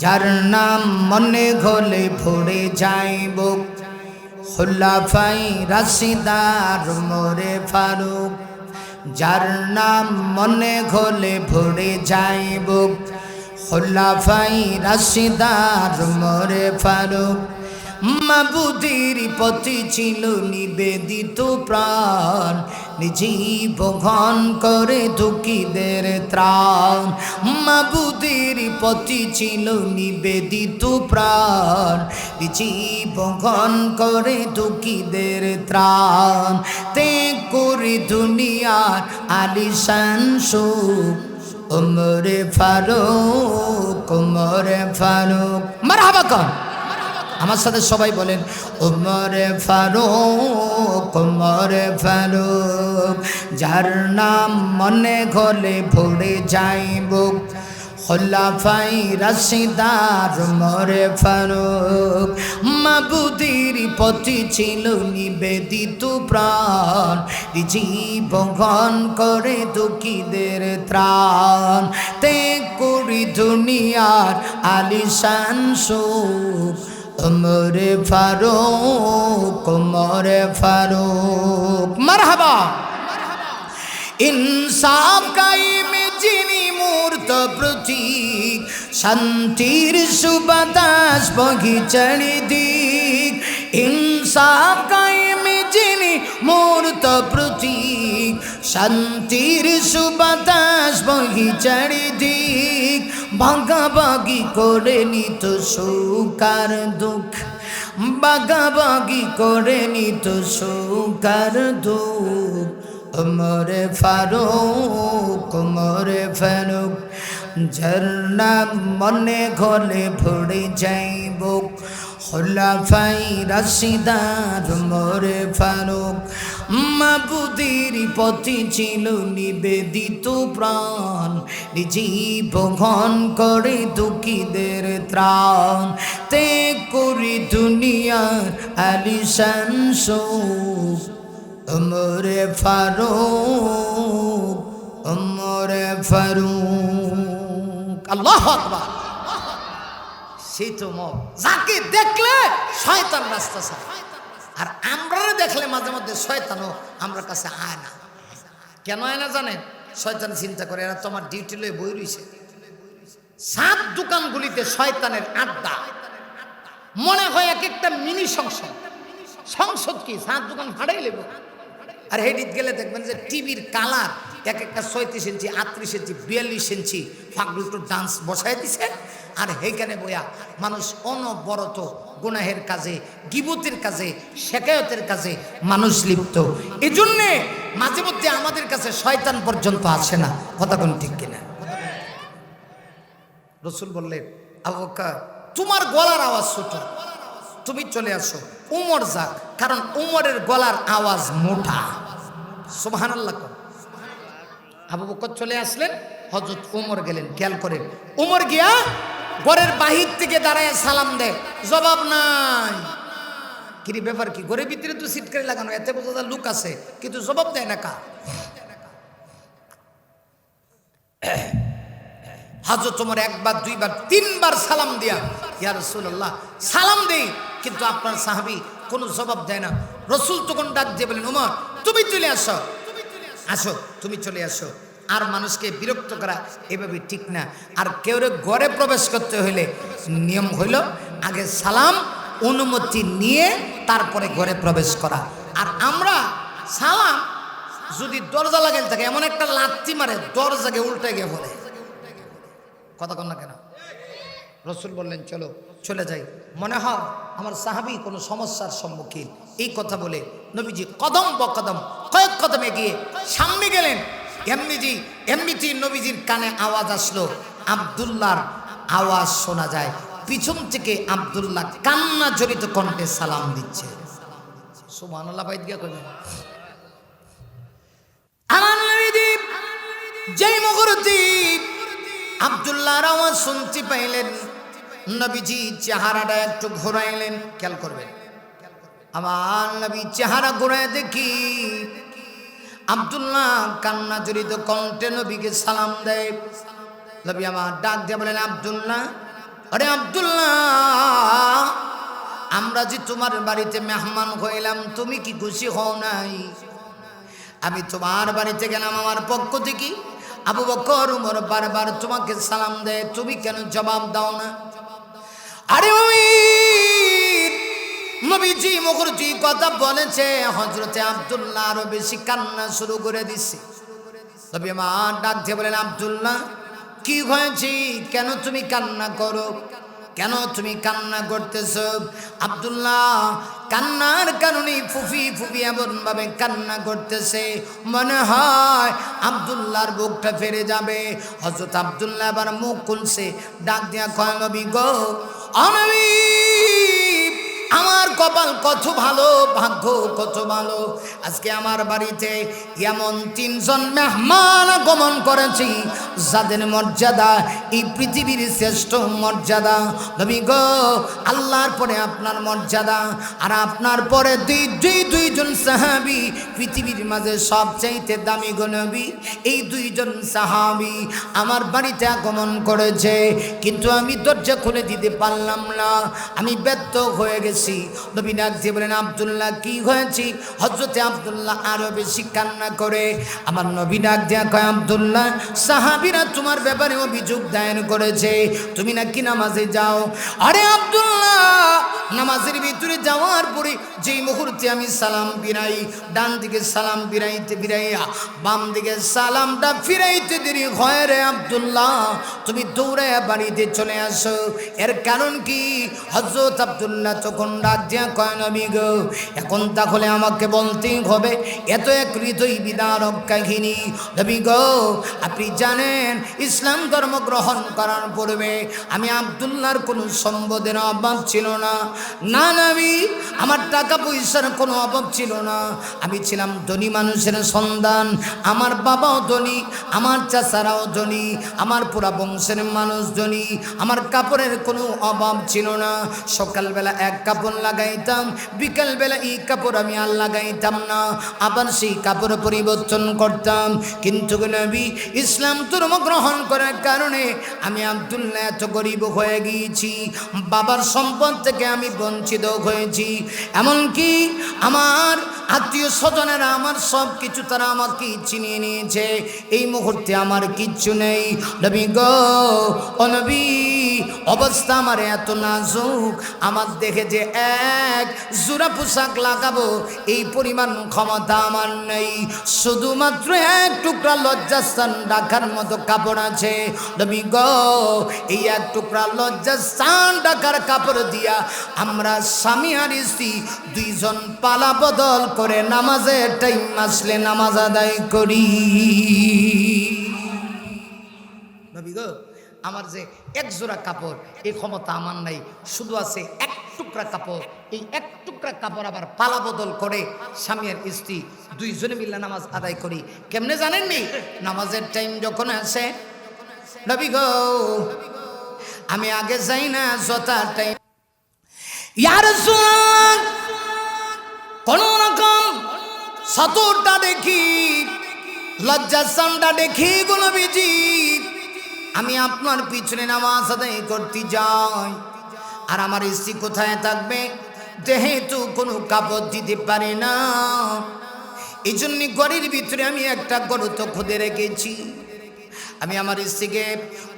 যার নাম মনে হলে ভরে যাইব, খুলাফায়ে রাশিদার ওমরে ফারুক। যার নাম মনে হলে ভরে যাইব, খুলাফায়ে রাশিদার ওমরে ফারুক। মাবুদের প্রতি ছিল নিবেদিত প্রাণ, জীবন করে দুঃখীদের ত্রাণ। মাবুদের প্রতি ছিল নিবেদিত প্রাণ, জীবন করে দুঃখীদের ত্রাণ। তে করে দুনিয়ার আলিশান সুখ, ওমরে ফারুক, ওমরে ফারুক। মারহাবা কন, আমার সাথে সবাই বলেন, ওমরে ফারুক, ওমরে ফারুক। যার নাম মনে হলে ভরে যাইব, খুলাফায়ে রাশিদার ওমরে ফারুক। মাবুদের প্রতি ছিল নিবেদিত প্রাণ, জীবন করে দুঃখীদের ত্রাণ। তে করি দুনিয়ার আলিশান সুখ, ওমরে ফারুক, ওমরে ফারুক। মারহাবা। ইনসাফ কায়েমে যিনি মূর্ত প্রতীক, শান্তির সুবাতাস বহি চারিদিক। ইনসাফ কায়েমে যিনি মূর্ত প্রতীক, শান্তির সুবাতাস বহি চারিদিক। ভাগাভাগি করে নিত সুখ আর দুঃখ, বাগাবাগি করে নিত সুকার দুঃখ ওমরে ফারুক যার নাম মনে ঘরে ভরে যাইব খোলাফাই রাশিদার ওমরে ফারুক মাবুদের পথে ছিল নিবেদিত প্রাণ জীবন করে দুঃখীদের ত্রাণ তে করি দুনিয়ার আলিশান সুখ ওমরে ফারুক আল্লাহু আকবার। সেই তো যাকে দেখলে শয়তান রাস্তা ছাড়ে, আর আমরা দেখলে মাঝে মধ্যে শয়তানও আমরা কাছে আয় না। কেন আয় না জানেন? শয়তান চিন্তা করে এরা তোমার ডিউটি লয়ে বই রইছে। সাত দোকানগুলিতে শয়তানের আড্ডা, মনে হয় এক একটা মিনি সংসদ। সংসদ কি সাত দোকান ভাড়াই লেব। আর হেডিট গেলে দেখবেন যে টিভির কালার এক একটা 36 ইঞ্চি 38 ইঞ্চি 42 ইঞ্চি ফাগলুটো ডান্স বসাই দিছে। আর সেইখানে বইয়া মানুষ অনবরত গুনাহের কাজে, গিবতের কাজে, শেকায়তের কাজে মানুষ লিপ্ত। এই জন্যে মাঝে মধ্যে আমাদের কাছে শয়তান পর্যন্ত আসে না। কথা কোন ঠিক কিনা? রসুল বললেন, আবু বকর তোমার গলার আওয়াজ ছোট, তুমি চলে আসো। উমর যাক, কারণ উমরের গলার আওয়াজ মোটা। সুবহানাল্লাহ। আবু বকর চলে আসলেন, হযরত উমর গেলেন। খেয়াল করেন, উমর গিয়া ঘরের বাহির থেকে দাঁড়ায় সালাম দেয়, জবাব নাই। কি ব্যাপার? কি ঘরের ভিতরে তো সিটকারি লাগানো, এতে বোঝা যায় লোক আছে, কিন্তু জবাব দেয় না। কা হযরত উমর একবার, দুইবার, তিনবার সালাম দিয়া, ইয়া রাসূলুল্লাহ সালাম দেই, কিন্তু আপনার সাহাবী কোনো জবাব দেয় না। রসুল তখন ডাক দিয়ে বলেন, উমর তুমি চলে আসো, আসো তুমি চলে আসো। আর মানুষকে বিরক্ত করা এভাবে ঠিক না। আর কেউ ঘরে প্রবেশ করতে হইলে নিয়ম হইল আগে সালাম অনুমতি নিয়ে তারপরে ঘরে প্রবেশ করা। আর আমরা সালাম যদি দরজা লাগাই থাকে, এমন একটা লাথি মারে দরজাকে উল্টে গিয়ে বলে। কথা কন না কেন? রসুল বললেন চলো চলে যাই, মনে হয় আমার সাহাবী কোনো সমস্যার সম্মুখীন। এই কথা বলে নবীজি কদম বকদম কয়েক কদমে গিয়ে সামনে গেলেন। এমনিতে নবীজির কানে আওয়াজ আসলো, আব্দুল্লাহর আওয়াজ শোনা যায়। পিছন থেকে আব্দুল্লাহ কান্না জড়িত কণ্ঠে সালাম দিচ্ছে। সুবহানাল্লাহ। বাইত গিয়া কইবেন আমার নবীজি যেই মুহূর্তে আব্দুল্লাহর আওয়াজ শুনতে পাইলেন, নবীজি চেহারাটা একটু ঘোরাইলেন। খেয়াল করবেন, আমার নবী চেহারা ঘোরায় দেখি আব্দুল্লাহ কান্না জড়িত কণ্ঠে নবীকে সালাম দেয়। নবী আমার ডাক দিয়ে বলেন, আব্দুল্লাহ, আরে আব্দুল্লাহ, আমরা যে তোমার বাড়িতে মেহমান হইলাম, তুমি কি খুশি হও নাই? আমি তোমার বাড়িতে গেলাম আমার পক্ষ থেকে, আবু বকর উমর বারবার তোমাকে সালাম দেয়, তুমি কেন জবাব দাও না? আরে নবীজি মুখরজি কথা বলেছে, হযরতে আব্দুল্লাহ আরো বেশি কান্না শুরু করে দিচ্ছে। নবী আমার ডাক দিয়ে বলেন, আব্দুল্লাহ কি হয়েছে? কেন তুমি কান্না করো? কেন তুমি কান্না করতেছ? আব্দুল্লাহ কান্নার কারণে ফুফি এমন ভাবে কান্না করতেছে, মনে হয় আব্দুল্লাহর বুকটা ফেরে যাবে। হযরত আব্দুল্লাহ আবার মুখ খুলছে, ডাক দিয়া কয়, নবী গো, নবী আমার কপাল কত ভালো, ভাগ্য কত ভালো, আজকে আমার বাড়িতে এমন 3 জন মেহমান আগমন করেছি যাদের মর্যাদা এই পৃথিবীর শ্রেষ্ঠ মর্যাদা। নবী গো, আল্লাহর পরে আপনার মর্যাদা, আর আপনার পরে দুইজন সাহাবী পৃথিবীর মাঝে সবচাইতে দামি গো নবী। এই 2 জন সাহাবী আমার বাড়িতে আগমন করেছে, কিন্তু আমি দরজা খুলে দিতে পারলাম না, আমি ব্যর্থ হয়ে গেছি। নবী ডাক দিয়ে বলেন, আব্দুল্লাহ কি হয়েছে? হযরতে আব্দুল্লাহ আরো বেশি কান্না করে। আমার নবী ডাক দিয়া কয়, আব্দুল্লাহ সাহাবী সাহাবীরা তোমার ব্যাপারে অভিযোগ দায়ের করেছে তুমি নাকি নামাজে যাও। আরে আব্দুল্লাহ, নামাজের ভিতরে যাওয়ার পরে যেই মুহূর্তে আমি সালাম ফিরাই, ডান দিকে সালাম ফিরাইয়া বাম দিকে সালামটা ফিরাইতে দেরি হয় রে আব্দুল্লাহ, তুমি দৌড়াইয়া বাড়িতে চলে আসো। এর কারণ কি? হযরত আব্দুল্লাহ তখন ডাক দিয়া কয়, নবী গো, এখন তাহলে আমাকে বলতেই হবে, এত এক হৃদয় বিদারক কাহিনী। নবী গো, আপনি জানেন ইসলাম ধর্ম গ্রহণ করার পূর্বে আমি আব্দুল্লাহর কোনো সম্পদের অভাব ছিল না। না নবী, আমার টাকা পয়সার কোনো অভাব ছিল না। আমি ছিলাম ধনী মানুষের সন্তান, আমার বাবাও ধনী, আমার চাচারাও ধনী, আমার পুরা বংশের মানুষ ধনী, আমার কাপড়ের কোনো অভাব ছিল না। সকালবেলা এক কাপড় লাগাইতাম, বিকালবেলা এই কাপড় আমি আর লাগাইতাম না, আবার সেই কাপড় পরিবর্তন করতাম। কিন্তু নবী, ইসলাম ধর্ম গ্রহণ করার কারণে আমি আব্দুল্লাহ এত গরিব হয়ে গিয়েছি, বাবার সম্পদ থেকে আমি বঞ্চিত হয়েছি। এমনকি আমার আত্মীয় স্বজনেরা আমার সব কিছু তারা আমাকে চিনিয়ে নিয়েছে। এই মুহূর্তে আমার কিচ্ছু নেই। নবী গো, ও নবী, অবস্থা আমার এত নাজুক, আমার দেখে যে এক জোড়া পোশাক লাগাবো এই পরিমাণ ক্ষমতা আমার নেই। শুধুমাত্র এক টুকরা লজ্জাস্থান ঢাকার মতো কাপড় আছে। নবী গো, এই এক টুকরা লজ্জাস্থান ঢাকার কাপড় দিয়া আমরা স্বামী আর স্ত্রী দুইজন পালা বদল করে নামাজের টাইম আসলে নামাজ আদায় করি। নবী গো, আমার যে এক জোড়া কাপড় এই ক্ষমতা আমার নাই, শুধু আছে এক টুকরা কাপড়। এই এক টুকরা কাপড় আবার পালা বদল করে স্বামী আর স্ত্রী দুইজনে মিলে নামাজ আদায় করি। কেমনে জানেননি? নামাজের টাইম যখন আসে, নবী গো, আমি আগে যাই না যথা টাইম, ইয়া রাসূলুল্লাহ, কোন রকম সাতরটা দেখি, লজ্জাস্থানটা দেখি গো নবীজি, আমি আপনার পিছনে নামাজ আদায় করতে যাই। আর আমার স্ত্রী কোথায় থাকবে? যেহেতু কোনো কাপড় দিতে পারে না, এই জন্য ঘরের ভিতরে আমি একটা গর্ত খুঁড়ে রেখেছি। আমি আমার স্ত্রীকে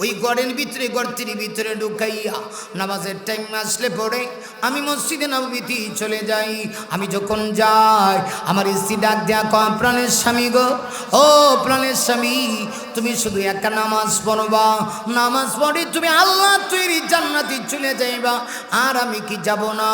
ওই ঘরের ভিতরে, গর্তের ভিতরে ঢুকাইয়া নামাজের টাইম আসলে পরে আমি মসজিদে নববীতে চলে যাই। আমি যখন যাই, আমার স্ত্রী ডাক দেয়া কয়, প্রাণের স্বামী গো, ও প্রাণের স্বামী, তুমি শুধু একটা নামাজ পড়বা, নামাজ পড়ে তুমি আল্লাহ তৈরি জান্নাতে চলে যাইবা। আর আমি কি যাব না?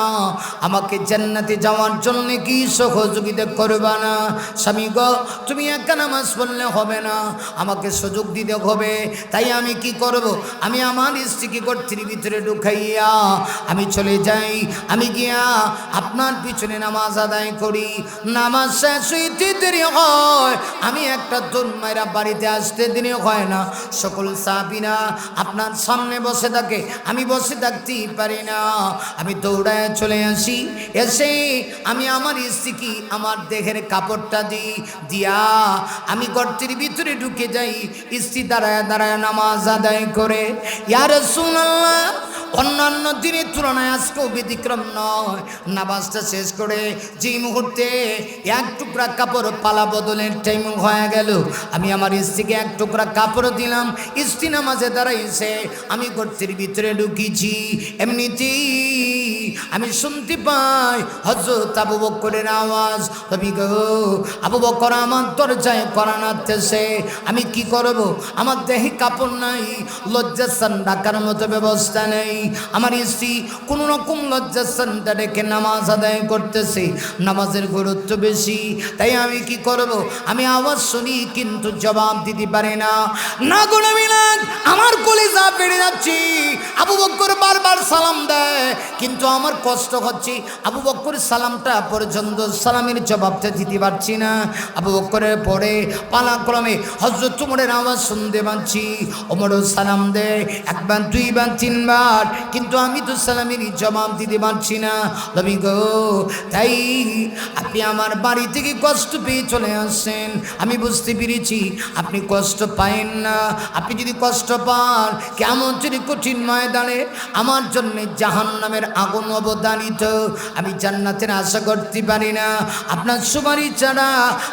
আমাকে জান্নাতে যাওয়ার জন্য কি সহযোগিতা করবা না? স্বামী গো, তুমি একটা নামাজ পড়লে হবে না, আমাকে সুযোগ দিতে হবে। তাই আমি কি করব? আমি আমার স্ত্রীকে গর্তের ভিতরে ঢুকাইয়া আমি চলে যাই। আমি গিয়া আপনার পিছনে নামাজ আদায় করি। নামাজ শেষ হইতে দেরি হয়, আমি একটা দৌড় মাইরা বাড়িতে আসতে দেরি হয় না। সকল সাহাবীরা আপনার সামনে বসে থাকে, আমি বসে থাকতেই পারি না, আমি দৌড়ায় চলে আসি। এসে আমি আমার স্ত্রীকে আমার দেহের কাপড়টা দিয়া আমি গর্তের ভিতরে ঢুকে যাই। স্ত্রী দাঁড়ায় দাঁড়ায় নামাজ আদায় করে। ইয়া রাসূলুল্লাহ, অন্যান্য দিনের তুলনায় আজকেও ব্যতিক্রম নয়। নামাজটা শেষ করে যে মুহূর্তে এক টুকরা কাপড় পালা বদলের টাইম হয়ে গেল, আমি আমার স্ত্রীকে এক টুকরা কাপড় দিলাম। স্ত্রী নামাজে দাঁড়াইছে, আমি গর্তের ভিতরে ঢুকিয়েছি। এমনিতেই আমি শুনতে পাই হযরত আবু বকরের আওয়াজ, নবী গো, আবু বকর আমার দরজায় কোরআন আনতেছে। আমি কি করব? আমার দেহে কাপড় নাই, লজ্জাস্থান ঢাকার মতো ব্যবস্থা নেই। আমার স্ত্রী কোনো রকম লজ্জাস্থানটা রেখে নামাজ আদায় করতেছে। নামাজের গুরুত্ব বেশি, তাই আমি কি করব? আমি আওয়াজ শুনি কিন্তু জবাব দিতে পারি না। না গো নবী, আমার কলিজা পেড়ে যাচ্ছি। আবু বকর বারবার সালাম দেয়, কিন্তু আমার কষ্ট হচ্ছে। আবু বকর সালামটা পর্যন্ত সালামের জবাবটা দিতে পারছি না। আবু বকরের পরে পালাক্রমে হযরত ওমরের আওয়াজ শুনতে পাচ্ছি। ওমরও সালাম দেয় একবার, দুইবার, তিনবার, কিন্তু আমি তো সালামের জবাব দিতে পারছি না। নবী গো, তাই আপনি আমার বাড়ি থেকে কষ্ট পেয়ে চলে আসছেন। আমি বুঝতে পেরেছি আপনি কষ্ট পায়েন না। আপনি যদি কষ্ট পান, কিয়ামতের কঠিন ময়দানে আমার আমার জন্য জাহান্নামের আগুন অবদানিত, আমি জান্নাতের আশা করতে পারি না, আপনার সুপারিশ ছাড়া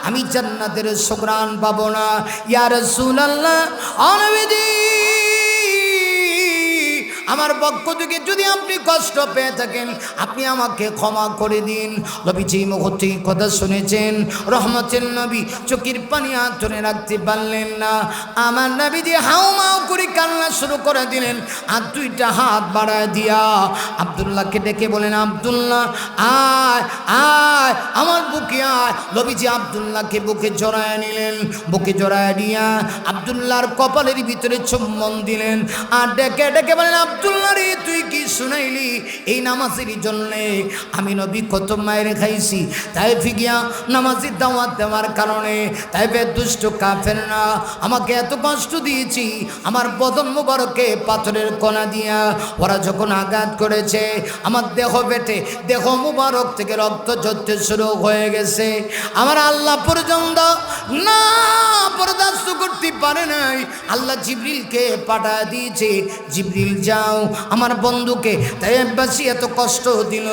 আমি জান্নাতের সুঘ্রাণ পাবো না। ইয়া রাসূলুল্লাহ, নবীজি আমার পক্ষ থেকে যদি আপনি কষ্ট পেয়ে থাকেন আপনি আমাকে ক্ষমা করে দিন। নবীজি মুহূর্তে কথা শুনেছেন, রহমতের নবী চোখের পানি ধরে রাখতে পারলেন না। আমার নবীজি হাউমাউ করে কান্না শুরু করে দিলেন, আর দুইটা হাত বাড়ায় দিয়া আব্দুল্লাহকে ডেকে বলেন, আব্দুল্লাহ আয় আয় আমার বুকে আয়। নবীজি আব্দুল্লাহকে বুকে জড়ায় নিলেন, বুকে জড়ায় দিয়া আব্দুল্লাহর কপালের ভিতরে চুম্বন দিলেন, আর ডেকে ডেকে বলেন, আব্দুল্লাহ রে তুই কি শুনাইলি এই নামাজের জন্যে আমি নবী কত মায়ের খাইছি। তাই ফিগিয়া নামাজের দাওয়াত দেওয়ার কারণে তাই দুষ্ট কাফেররা আমাকে এত কষ্ট দিয়েছি, আমার বদন মুবারকে পাথরের কণা দিয়া ওরা যখন আঘাত করেছে আমার দেহ বেটে দেহ মুবারক থেকে রক্ত ঝরতে শুরু হয়ে গেছে। আমার আল্লাহ পর্যন্ত না বরদাস্ত করতে পারে নাই, আল্লাহ জিবরিলকে পাঠায় দিয়েছে, জিবরিল যাও আমার বন্ধুকে তাইবাসী এত কষ্ট দিল,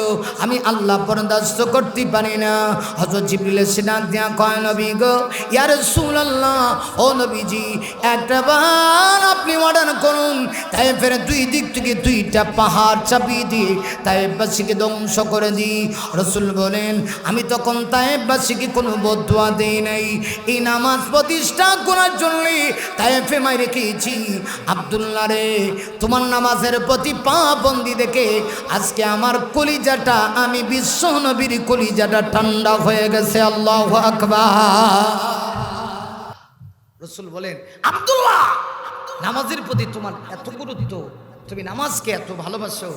আমি আল্লাহ বরদাস্ত করতে পারি না। হযরত জিবরিল এসে ডাক দিয়া কয়, নবী গো, ইয়া রাসূলুল্লাহ, ও নবীজি একবার আপনি অর্ডার করুন তাইফের দুই দিক থেকে দুইটা পাহাড় চাপিয়ে দিয়ে তাইবাসীকে ধ্বংস করে দিই। রাসূল বলেন, আমি তখন তাইবাসীকে কোনো বদদুয়া দেই নাই, এই নামাজ প্রতিষ্ঠা করার জন্য তাইফে মাই রেখেছি। আব্দুল্লাহ রে তোমার নামাজের প্রতি পাবন্দি দেখে আজকে আমার কলিজাটা, আমি বিশ্ব নবীর কলিজাটা ঠান্ডা হয়ে গেছে। আল্লাহু আকবার। রাসূল বলেন, আব্দুল্লাহ নামাজের প্রতি তোমার এত গুরুত্ব, তুমি নামাজকে এত ভালোবাসো,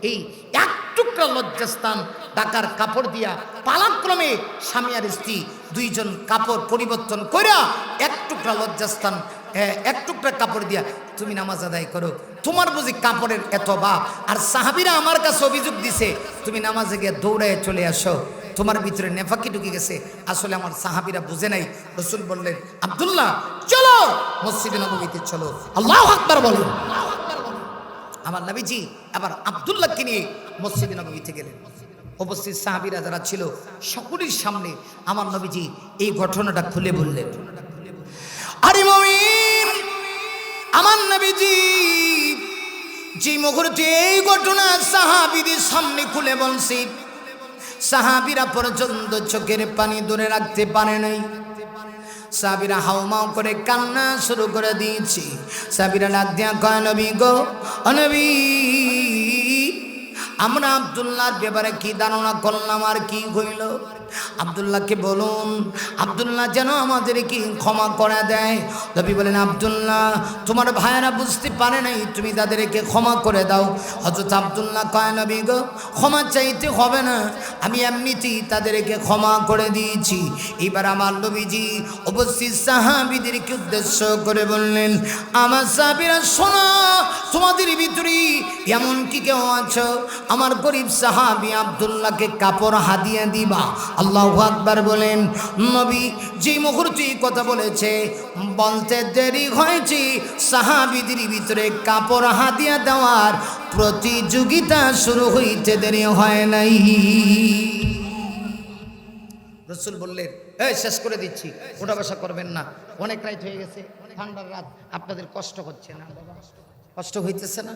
এই এক টুকরা লজ্জাস্থান ঢাকার কাপড় দিয়া পালাক্রমে স্বামী আর স্ত্রী দুইজন কাপড় পরিবর্তন কইরা এক টুকরা লজ্জাস্থান এক টুকরা কাপড় দিয়া তুমি নামাজ আদায় করো, তোমার বুঝি কাপড়ের এত ভাব। আর সাহাবীরা আমার কাছে অভিযোগ দিছে তুমি নামাজে গিয়ে দৌড়ায় চলে আসো, তোমার ভিতরে নেফাকি ঢুকে গেছে। আসলে আমার সাহাবীরা বুঝে নাই। রাসূল বললেন, আব্দুল্লাহ চলো মসজিদে নববীতে চলো। আল্লাহু আকবার বলুন। আমার নবীজি আবার আব্দুল্লাহকে নিয়ে মসজিদে নববীতে গেলেন। উপস্থিত সাহাবীরা যারা ছিল সকলের সামনে আমার নবীজি এই ঘটনাটা খুলে বললেন। আরে মুমিন, আমার নবীজি যে মুহূর্তে এই ঘটনা সাহাবীদের সামনে খুলে বলছি, সাহাবীরা পর্যন্ত চোখের পানি ধরে রাখতে পারে নাই। সাহাবীরা হাউমাউ করে কান্না শুরু করে দিয়েছে। সাহাবীরা ডাক দিয়া কয়, নবী গো, ও নবী, আমরা আব্দুল্লাহর ব্যাপারে কি ধারণা করলাম আর কি হইল? আব্দুল্লাহকে বলুন, আব্দুল্লাহ যেন আমাদের কি ক্ষমা করে দেয়। নবী বলেন, আব্দুল্লাহ তোমার ভাইয়েরা বুঝতে পারে নাই, তুমি তাদেরকে ক্ষমা করে দাও। হযরত আব্দুল্লাহ কয়, নবী গো, ক্ষমা চাইতে হবে না, আমি এমনিতেই তাদেরকে ক্ষমা করে দিয়েছি। এবার আমার নবীজি উপস্থিত সাহাবীদেরকে উদ্দেশ্য করে বললেন, আমার সাহাবীরা শোনো, তোমাদের ভিতরে এমন কি কেউ আছো আমার গরিব সাহাবী আব্দুল্লাহকে কাপড় হাদিয়া দিবা? আল্লাহু আকবার বলেন। নবী যে মুহূর্তে কথা বলেছে বলতে দেরি হয়েছে, সাহাবীদের ভিতরে কাপড় হাদিয়া দেওয়ার প্রতিযোগিতা শুরু হইতে দেরি হয় নাই। রাসূল বললেন, এই শেষ করে দিচ্ছি, ওটা বসা করবেন না, অনেক রাত হয়ে গেছে, ঠান্ডার রাত, আপনাদের কষ্ট হচ্ছে না? কষ্ট হইতেছে না?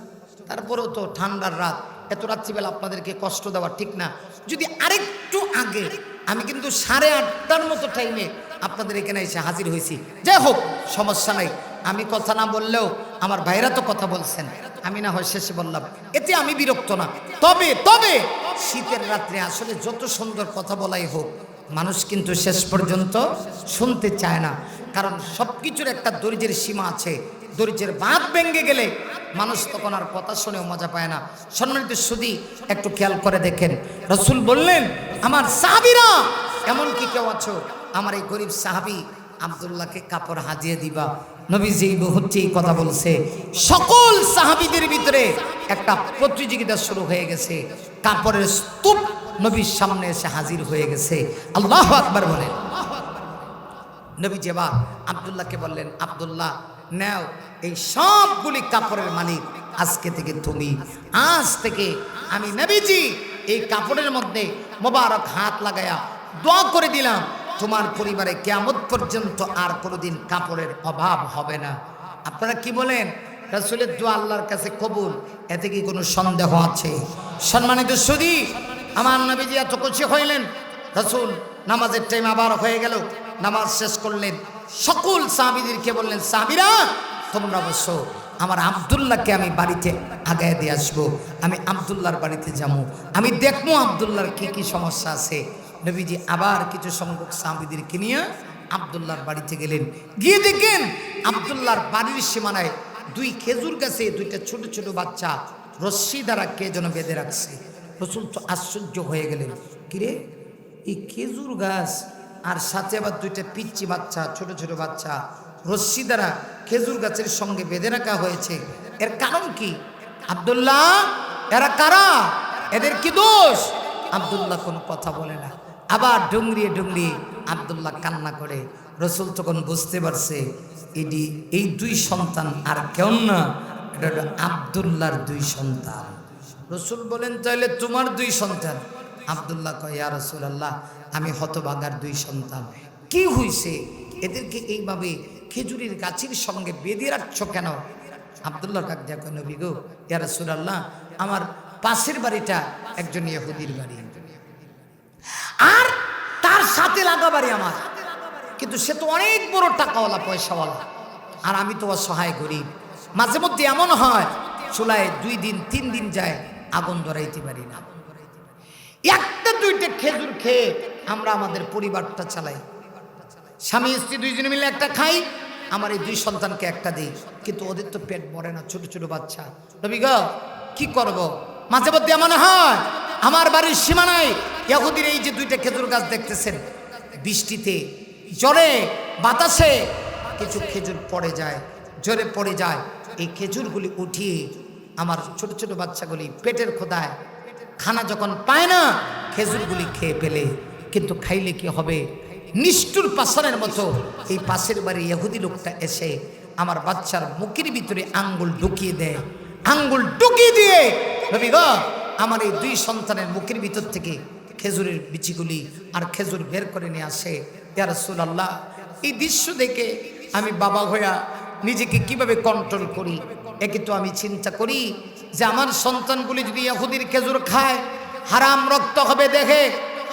তারপরেও তো ঠান্ডার রাত, এত রাত্রিবেলা আপনাদেরকে কষ্ট দেওয়া ঠিক না। যদি আরেকটু আগে, আমি কিন্তু 8:30টার মতো টাইমে আপনাদের এখানে এসে হাজির হয়েছি। যাই হোক, সমস্যা নাই, আমি কথা না বললেও আমার ভাইরা তো কথা বলছেন, আমি না হয় শেষে বললাম, এতে আমি বিরক্ত না। তবে তবে শীতের রাত্রে আসলে যত সুন্দর কথা বলাই হোক, মানুষ কিন্তু শেষ পর্যন্ত শুনতে চায় না, কারণ সব কিছুর একটা ধৈর্যের সীমা আছে। ধৈর্যের বাঁধ ভেঙে গেলে মানুষ তখন আর কথা শুনেও মজা পায় না। সম্মানিত সুধী, একটু খেয়াল করে দেখেন, রাসূল বললেন, আমার সাহাবীরা এমন কি কেউ আছো আমার এই গরিব সাহাবী আব্দুল্লাহকে কাপড় হাজিয়ে দিবা? নবীজি এই মুহূর্তে কথা বলছে, সকল সাহাবীদের ভিতরে একটা প্রতিযোগিতা শুরু হয়ে গেছে। কাপড়ের স্তূপ নবীর সামনে এসে হাজির হয়ে গেছে। আল্লাহু আকবার বলেন। নবীজি এবার আব্দুল্লাহকে বললেন, আব্দুল্লাহ নাও এই সবগুলি কাপড়ের মালিক আজকে থেকে তুমি, আজ থেকে আমি নবীজি এই কাপড়ের মধ্যে মোবারক হাত লাগায়া দোয়া করে দিলাম, তোমার পরিবারে কিয়ামত পর্যন্ত আর কোনোদিন কাপড়ের অভাব হবে না। আপনারা কি বলেন? রাসূলের দোয়া আল্লাহর কাছে কবুল, এতে কি কোনো সন্দেহ আছে? সম্মানিত সুধী, আমার নবীজি এত খুশি হইলেন। রাসূল নামাজের টাইম আবার হয়ে গেল, নামাজ শেষ করলেন, সকল সাহাবীদেরকে বললেন, সাহাবীরা তোমরা বসো, আমার আব্দুল্লাহকে আমি বাড়িতে আগায় দিয়ে আসবো, আমি আব্দুল্লাহর বাড়িতে যাবো, আমি দেখবো আব্দুল্লাহর কি কি সমস্যা আছে। নবীজি আবার কিছু সংখ্যক সাহাবীদেরকে নিয়ে আব্দুল্লাহর বাড়িতে গেলেন। গিয়ে দেখেন আব্দুল্লাহর বাড়ির সীমানায় দুই খেজুর গাছে দুইটা ছোট ছোট বাচ্চা রশ্মি দ্বারা কে যেন বেঁধে রাখছে। রাসূল তো আশ্চর্য হয়ে গেলেন, কিরে এই খেজুর গাছ আর সাথে আবার দুইটা পিচ্চি বাচ্চা, ছোট ছোট বাচ্চা রশ্মি দ্বারা খেজুর গাছের সঙ্গে বেঁধে রাখা হয়েছে, এর কারণ কি? আব্দুল্লাহ, এরা কারা? এদের কি দোষ? আব্দুল্লাহ কোনো কথা বলে না, আবার ডুংরিয়ে ডুংরিয়ে আব্দুল্লাহ কান্না করে। রাসূল তখন বুঝতে পারছে এটি এই দুই সন্তান আর কেউ না, এটা হলো আব্দুল্লাহর দুই সন্তান। রাসূল বলেন, তাহলে তোমার দুই সন্তান? আব্দুল্লাহ কয়, ইয়া রাসূলুল্লাহ, আমি হতভাগার দুই সন্তান। কি হইছে? এদেরকে এইভাবে খেজুরের গাছের সঙ্গে বেঁধে রাখছো কেন? আব্দুল্লাহ ডাক দিয়া কয়, নবী গো, ইয়া রাসূলুল্লাহ, আমার পাশের বাড়িটা একজন ইহুদির বাড়ি, আর তার সাথে লাগা বাড়ি আমার, কিন্তু সে তো অনেক বড় টাকাওয়ালা পয়সাওয়ালা, আর আমি তো অসহায় গরিব। মাঝে মধ্যে এমন হয় চুলায় 2 দিন 3 দিন যায়, আগুন ধরাইতে পারি না। একটা দুইটা খেজুর খেয়ে আমরা আমাদের পরিবারটা চালাই, স্বামী স্ত্রী দুইজনে মিলে একটা খাই, আমার এই দুই সন্তানকে একটা দিই, কিন্তু ওদের তো পেট ভরে না, ছোট ছোট বাচ্চা। নবী গো, কি করব? মাঝে মধ্যে এমন হয় আমার বাড়ির সীমানায় ইহুদির এই যে দুইটা খেজুর গাছ দেখতেছেন, বৃষ্টিতে ঝড়ে বাতাসে কিছু খেজুর পড়ে যায়, ঝরে পড়ে যায়, এই খেজুরগুলি উঠিয়ে আমার ছোট ছোট বাচ্চাগুলি পেটের খোদায় খানা যখন পায় না, খেজুরগুলি খেয়ে ফেলে। কিন্তু খাইলে কি হবে? নিষ্ঠুর পাষাণের মতো এই পাশের বাড়ি ইহুদি লোকটা এসে আমার বাচ্চার মুখের ভিতরে আঙ্গুল ঢুকিয়ে দেয়, আঙ্গুল ঢুকিয়ে দিয়ে নবী গো, আমার এই দুই সন্তানের মুখের ভিতর থেকে খেজুরের বিচিগুলি আর খেজুর বের করে নিয়ে আসে। ইয়া রাসূলুল্লাহ, এই দৃশ্য দেখে আমি বাবা হইয়া নিজেকে কিভাবে কন্ট্রোল করি। একে তো আমি চিন্তা করি যে আমার সন্তানগুলি যদি ইহুদির খেজুর খায়, হারাম রক্ত হবে, দেখে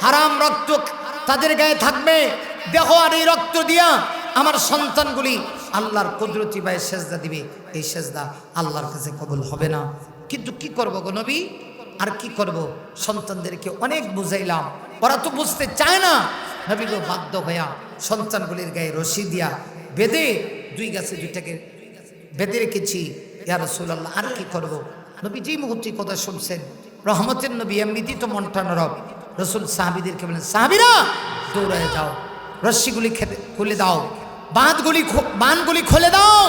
হারাম রক্ত তাদের গায়ে থাকবে, দেখো, আর এই রক্ত দিয়া আমার সন্তানগুলি আল্লাহর কুদরতি ভাবে সেজদা দিবে, এই সেজদা আল্লাহর কাছে কবুল হবে না। কিন্তু কি করব গো নবী, আর কি করব? সন্তানদেরকে অনেক বুঝাইলাম, ওরা তো বুঝতে চায় না। নবী গো, বাধ্য হইয়া সন্তানগুলির গায়ে রশি দিয়া বেঁধে দুই গাছে দুইটাকে বেঁধে রেখেছি। ইয়া রাসূলুল্লাহ, আর কি করব? নবী যেই মুহূর্তে কথা শুনছেন, রহমতের নবী, এমনিতেই তো মনটা নরম। রাসূল সাহাবীদেরকে বলেন, সাহাবীরা দৌড়ায় যাও, রশ্মিগুলি খুলে দাও, বাঁধগুলি খুলে দাও।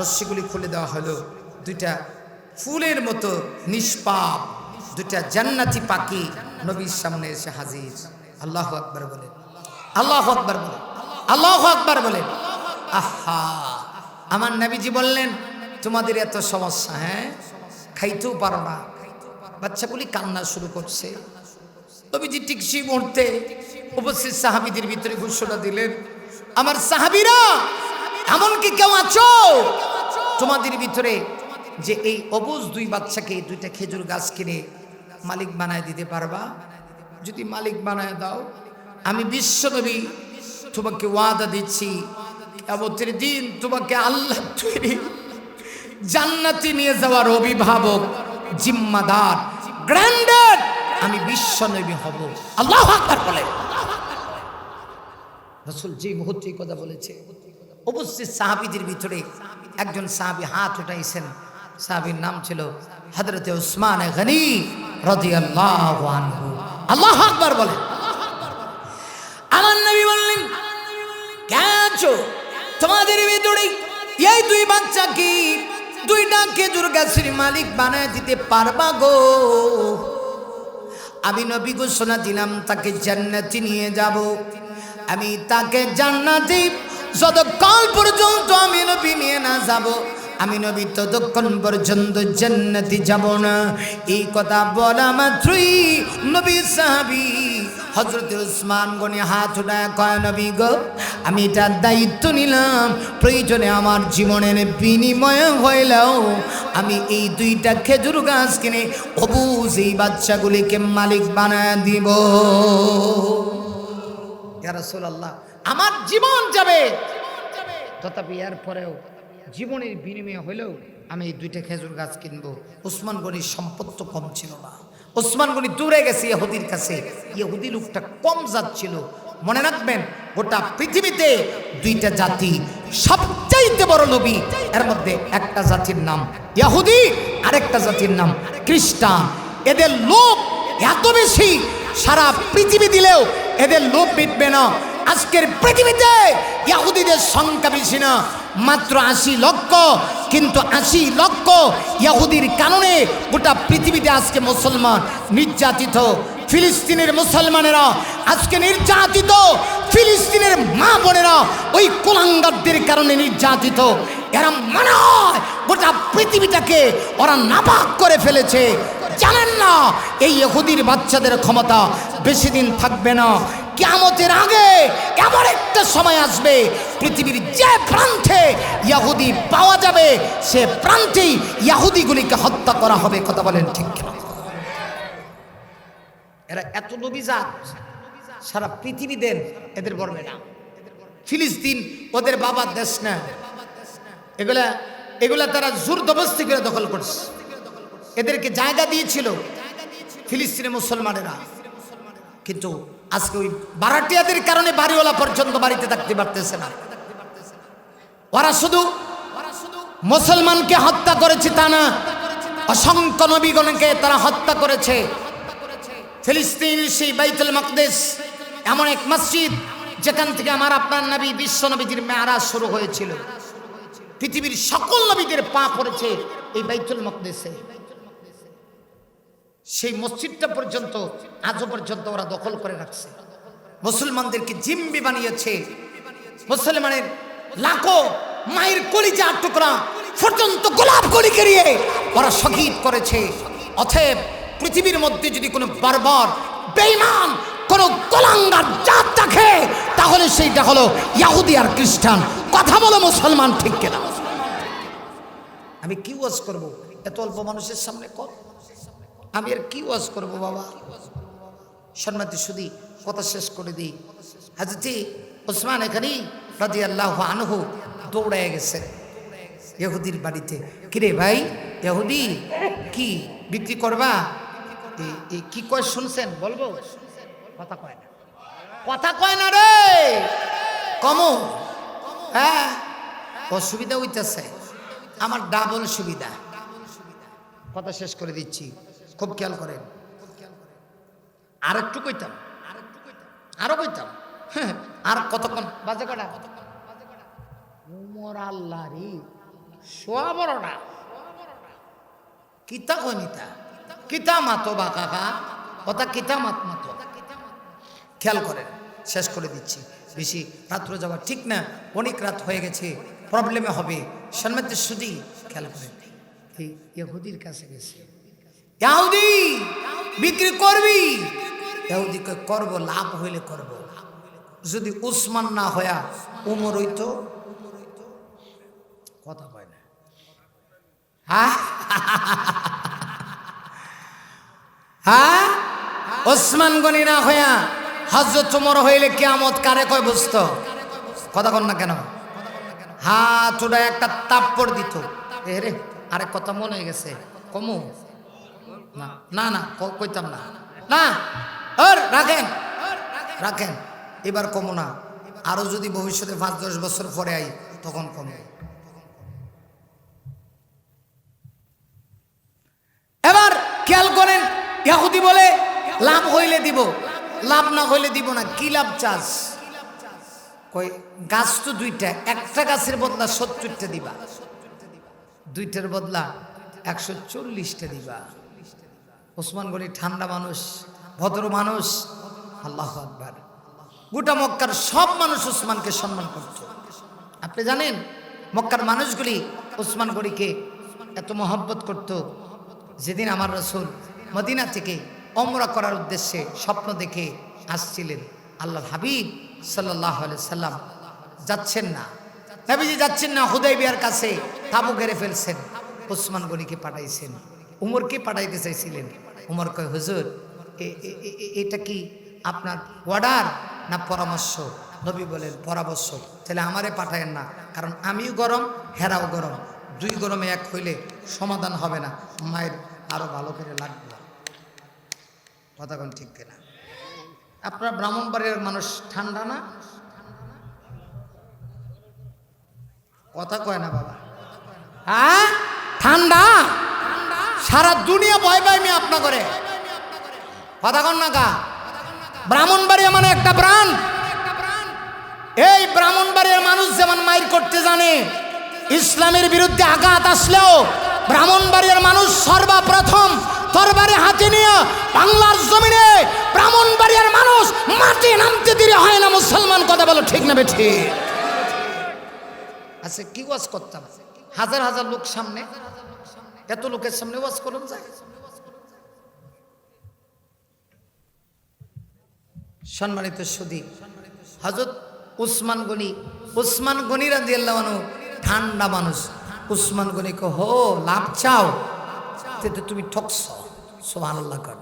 রশ্মিগুলি খুলে দেওয়া হলো। দুইটা ফুলের মতো নিষ্পাপ দুইটা জান্নাতি পাখি নবীর সামনে এসে হাজির। আল্লাহু আকবার বলে, আল্লাহু আকবার বলে, আল্লাহু আকবার বলে। আহা, আমার নবীজি বললেন, তোমাদের এত সমস্যা, হ্যাঁ, খাইতেও পারো না। বাচ্চাগুলি কান্না শুরু করছে। নবীজি ঠিক সেই মুহূর্তে উপস্থিত সাহাবীদের ভিতরে ঘোষণা দিলেন, আমার সাহাবীরা, এমনকি কেউ আছো তোমাদের ভিতরে যে এই অবুঝ দুই বাচ্চাকে দুইটা খেজুর গাছ কিনে মালিক বানায় দিতে পারবা? যদি মালিক বানায় দাও, আমি বিশ্বনবী তোমাকে ওয়াদা দিচ্ছি, কিয়ামতের দিন তোমাকে আল্লাহ তৈরি জান্নাতে নিয়ে যাওয়ার অভিভাবক, জিম্মাদার, গ্র্যান্ডার আমি বিশ্বনবী হব। আল্লাহু আকবার বলে। রাসূল যে মুহূর্তে কথা বলেছে, উপস্থিত সাহাবীদের ভিতরে একজন সাহাবী হাত উঠাইছেন। সাহাবীর নাম ছিল হযরত উসমান গনি রাদিয়াল্লাহু আনহু। আল্লাহু আকবার বলে। আমার নবী বললেন, কেন তোমাদের ভিতরে এই দুই বাচ্চা কি দুইটা খেজুর গাছের মালিক বানায় দিতে পারবা গো? আমি নবী ঘোষণা দিলাম, তাকে জান্নাতে নিয়ে যাব। আমি তাকে জান্নাতে যতক্ষণ পর্যন্ত আমি নবী নিয়ে না যাব, আমি নবী ততক্ষণ পর্যন্ত জান্নাতে যাব না। এই কথা বলা মাত্রই নবী সাহাবী হযরত উসমান গনি হাত উঠায় কয়, নবী গো, আমি এটার দায়িত্ব নিলাম, প্রয়োজনে আমার জীবনের বিনিময়ে হইলেও আমি এই দুইটা খেজুর গাছ কিনে অবুঝ এই বাচ্চাগুলিকে মালিক বানায় দিব। ইয়া রাসূলুল্লাহ, আমার জীবন যাবে, তথাপি এরপরেও জীবনের বিনিময়ে হইলেও আমি এই দুইটা খেজুর গাছ কিনবো। উসমান গনির সম্পদ তো কম ছিল না। উসমান গনি দূরে গেছে ইহুদির কাছে। ইহুদি লোকটা কম জাত ছিল। মনে রাখবেন, গোটা পৃথিবীতে দুইটা জাতি সবচাইতে বড় নবী, এর মধ্যে একটা জাতির নাম ইহুদি, আরেকটা জাতির নাম খ্রিস্টান। এদের লোভ এত বেশি, সারা পৃথিবী দিলেও এদের লোভ মিটবে না। আজকের পৃথিবীতে ইহুদিদের সংখ্যা বেশি না, মাত্র 80 লক্ষ, কিন্তু 80 লক্ষ ইহুদির কারণে গোটা পৃথিবীতে আজকে মুসলমান নির্যাতিত। ফিলিস্তিনের মুসলমানেরা আজকে নির্যাতিত, ফিলিস্তিনের মা বোনেরা ওই কুলাঙ্গারদের কারণে নির্যাতিত। এরা মনে হয় গোটা পৃথিবীটাকে ওরা নাপাক করে ফেলেছে। জানেন না এই ইহুদির বাচ্চাদের ক্ষমতা বেশি দিন থাকবে না। কিয়ামতের আগে এমন একটা সময় আসবে, পৃথিবীর যে প্রান্তে ইহুদি পাওয়া যাবে সে প্রান্তেই ইহুদিগুলিকে হত্যা করা হবে। কথা বলেন ঠিক কিনা? এরা এত নবীজাত, সারা পৃথিবী দেন এদের বর্ণে না। ফিলিস্তিন ওদের বাবার দেশ না, এগুলা তারা জোর জবরদস্তি করে দখল করছে। এদেরকে জায়গা দিয়েছিল ফিলিস্তিনের মুসলমানেরা, কিন্তু আজকে ওই বারাটিয়াদের কারণে বাড়িওয়ালা পর্যন্ত বাড়িতে থাকতে পারতেছে না। ওরা শুধু মুসলমানকে হত্যা করেছে তা না, অসংখ্য নবীগণকে তারা হত্যা করেছে। ফিলিস্তিনের সেই বাইতুল মাকদিস এমন এক মসজিদ যেখান থেকে আমার আপনার নবী বিশ্ব নবীজির মেরাজ শুরু হয়েছিল। পৃথিবীর সকল নবীদের পা পড়েছে এই বাইতুল মাকদিসে। সেই মসজিদটা পর্যন্ত আজও পর্যন্ত ওরা দখল করে রাখছে। মুসলমানদেরকে জিম্মি বানিয়েছে। মুসলমানের লাখো মায়ের কলিজা টুকরা পর্যন্ত গোলাপ গলি কেড়িয়ে ওরা শহীদ করেছে। অতএব পৃথিবীর মধ্যে যদি কোনো বর্বর বেঈমান কোনো গোলাঙ্গার জাত থাকে, তাহলে সেইটা হলো ইহুদি আর খ্রিস্টান। কথা বলো মুসলমান, ঠিক কিনা? আমি কি ওয়াজ করব এত অল্প মানুষের সামনে? আমি আর কি ওয়াজ করবো বাবা? সম্মানিত সুধী, কথা শেষ করে দিই। হযরত উসমান এখানেই রাদিয়াল্লাহু আনহু দৌড়ে গেছে ইহুদির বাড়িতে। কিরে ভাই ইহুদি, কি বিক্রি করবা? কি কয় শুনছেন? বলবো? কথা কয় না, কথা কয় না রে, কমো। হ্যাঁ, অসুবিধা হইতেছে আমার, ডাবল সুবিধা। কথা শেষ করে দিচ্ছি, খুব খেয়াল করেন। আর একটু কইতাম, আরো কইতাম। আর কতক্ষণ বাজে কটা? উমর আল্লাহ রে, সোয়া বড়টা কিতা কনিতা কিতা মাতো বা কাকা, কথা কিতা মাতো। খেয়াল করেন, শেষ করে দিচ্ছি, বেশি রাত্র যাওয়া ঠিক না, অনেক রাত হয়ে গেছে, প্রবলেমে হবে। সম্মানিত সুধী, খেয়াল করেন, এই ইহুদির কাছে গেছে। ইহুদি বিক্রি করবি? ইহুদি কই করব, লাভ হইলে করব। যদি উসমান না হয়া উমর হইতো। কথা কয় না। হ্যাঁ হ্যাঁ, ওসমান গনি না হইয়া হযরত ওমর হইলে কিয়ামত কারে কয় বুঝতো? কথা কন না কেন? হাত উড়ায় একটা তাপ্পড় দিত। রে আরেক কথা মনে হয়ে গেছে, কমু না? না না, কইতাম না, না রাখেন রাখেন, এবার কমু না। আরো যদি ভবিষ্যতে 5-10 বছর পরে আই তখন কমু। এবার খেয়াল করেন, ইহুদি বলে লাভ হইলে দিব, লাভ না হইলে দিব না। কি লাভ চাস? কই গাছ তো দুইটা, একটা গাছের বদলা 70টা দিবা, দুইটার বদলা 140টা দিবা। ওসমান গনি ঠান্ডা মানুষ, ভদ্র মানুষ। আল্লাহু আকবার। গোটা মক্কার সব মানুষ ওসমানকে সম্মান করত। আপনি জানেন মক্কার মানুষগুলি উসমান গনিকে এত মহব্বত করত। যেদিন আমার রাসূল মদিনা থেকে ওমরা করার উদ্দেশ্যে স্বপ্ন দেখে আসছিলেন, আল্লাহর হাবিব সাল্লাল্লাহু আলাইহি সাল্লাম যাচ্ছেন না, নবীজি যাচ্ছেন না, হুদাইবিয়ার কাছে তাঁবু ঘেরে ফেলছেন। উসমান গনিকে পাঠাইছেন, উমরকে পাঠাইতে চাইছিলেন। উমর কয়, হুজুর এটা কি আপনার অর্ডার না পরামর্শ? নবী বলেন পরামর্শ। তাহলে আমারে পাঠায়েন না, কারণ আমিও গরম, হেরাও গরম, দুই গরমে এক হইলে সমাধান হবে না, মায়ের আরো ভালো করে লাগবে। কথা কোন ঠিক কিনা? আপনার ব্রাহ্মণবাড়ির মানুষ ঠান্ডা না? কথা কয় না বাবা। হ্যাঁ ঠান্ডা, সারা দুনিয়া ভয় পাই আমি আপনা করে। কথা কন না কা? ব্রাহ্মণবাড়িয়া মানে একটা প্রাণ। এই ব্রাহ্মণবাড়িয়ার মানুষ যেমন মাইর করতে জানে, ইসলামের বিরুদ্ধে আঘাত আসলেও ব্রাহ্মণবাড়িয়ার মানুষ সর্বপ্রথম তরবারি হাতে নিয়ে বাংলার জমিনে ব্রাহ্মণবাড়িয়ার মানুষ মাটি নামতে দেরি হয় না। মুসলমান কথা বলো ঠিক না বেঠি? আচ্ছা কি ওয়াজ করতাম, হাজার হাজার লোক সামনে, এত লোকের সামনে ওয়াজ করুন যায়? সম্মানিত সুধী, হযরত উসমান গনি রাদিয়াল্লাহু আনহু ঠান্ডা মানুষ। উসমান গনি কো হো লাভ চাও, তো তুমি ঠকছো। সুবহানাল্লাহ কর।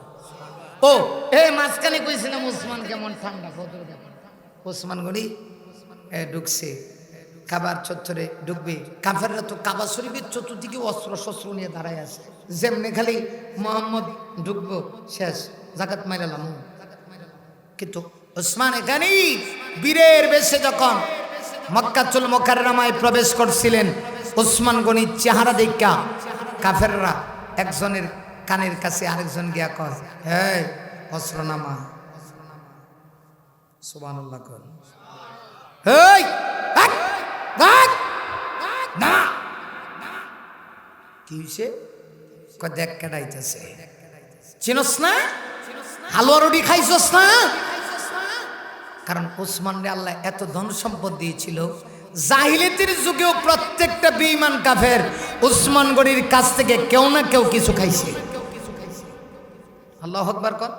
ও এই মাঝখানে কইছিলাম উসমান কেমন ঠান্ডা, কত দেখেন। উসমান গনি ঢুকছে কাবার চত্বরে, ঢুকবে। কাফেররা তো কাবা শরীফের চতুর্দিকে অস্ত্র শস্ত্র নিয়ে দাঁড়ায় আছে, যেমনি খালি মোহাম্মদ ঢুকবো শেষ, জাকাত মাইরালাম। কিন্তু উসমান গনি বীরের বেশে যখন মক্কাতুল মুকাররমায় প্রবেশ করছিলেন, উসমান গনির চেহারা দেখা কাফেররা একজনের কানের কাছে আরেকজন গিয়া কয়, এই অস্ত্র নামা। সুবহানাল্লাহ কর। এই না কি হইছে? কয় দেখ কেডাইতেছে, চিনস না? হালুয়া রুটি খাইছস না? কারণ উসমান রে আল্লাহ এত ধন সম্পদ দিয়েছিল, জাহিলিয়াতের যুগেও প্রত্যেকটা বেঈমান কাফের উসমান গনির কাছ থেকে কেউ না কেউ কিছু খাইছে। আল্লাহু আকবার কর।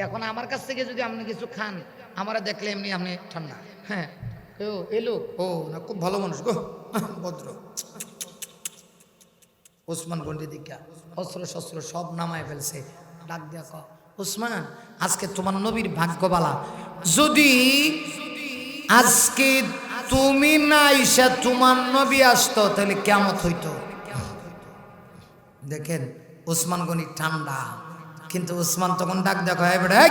এখন আমার কাছ থেকে যদি আপনি কিছু খান, আমারা দেখলে এমনি আপনি ঠান্ডা। হ্যাঁ এলো, ও না খুব ভালো মানুষ গো, ভদ্র। উসমান গনি দিকা অস্ত্র শস্ত্র সব নামায় ফেলছে, ডাক দিয়া কও, উসমান আজকে তোমার নবীর ভাগ্যবালা, যদি আজকে তুমি না আইসা তোমার নবী আসতো তাহলে কিয়ামত হইতো। দেখেন উসমান গনি ঠান্ডা, কিন্তু উসমান তখন ডাক দেখো, এই বেটা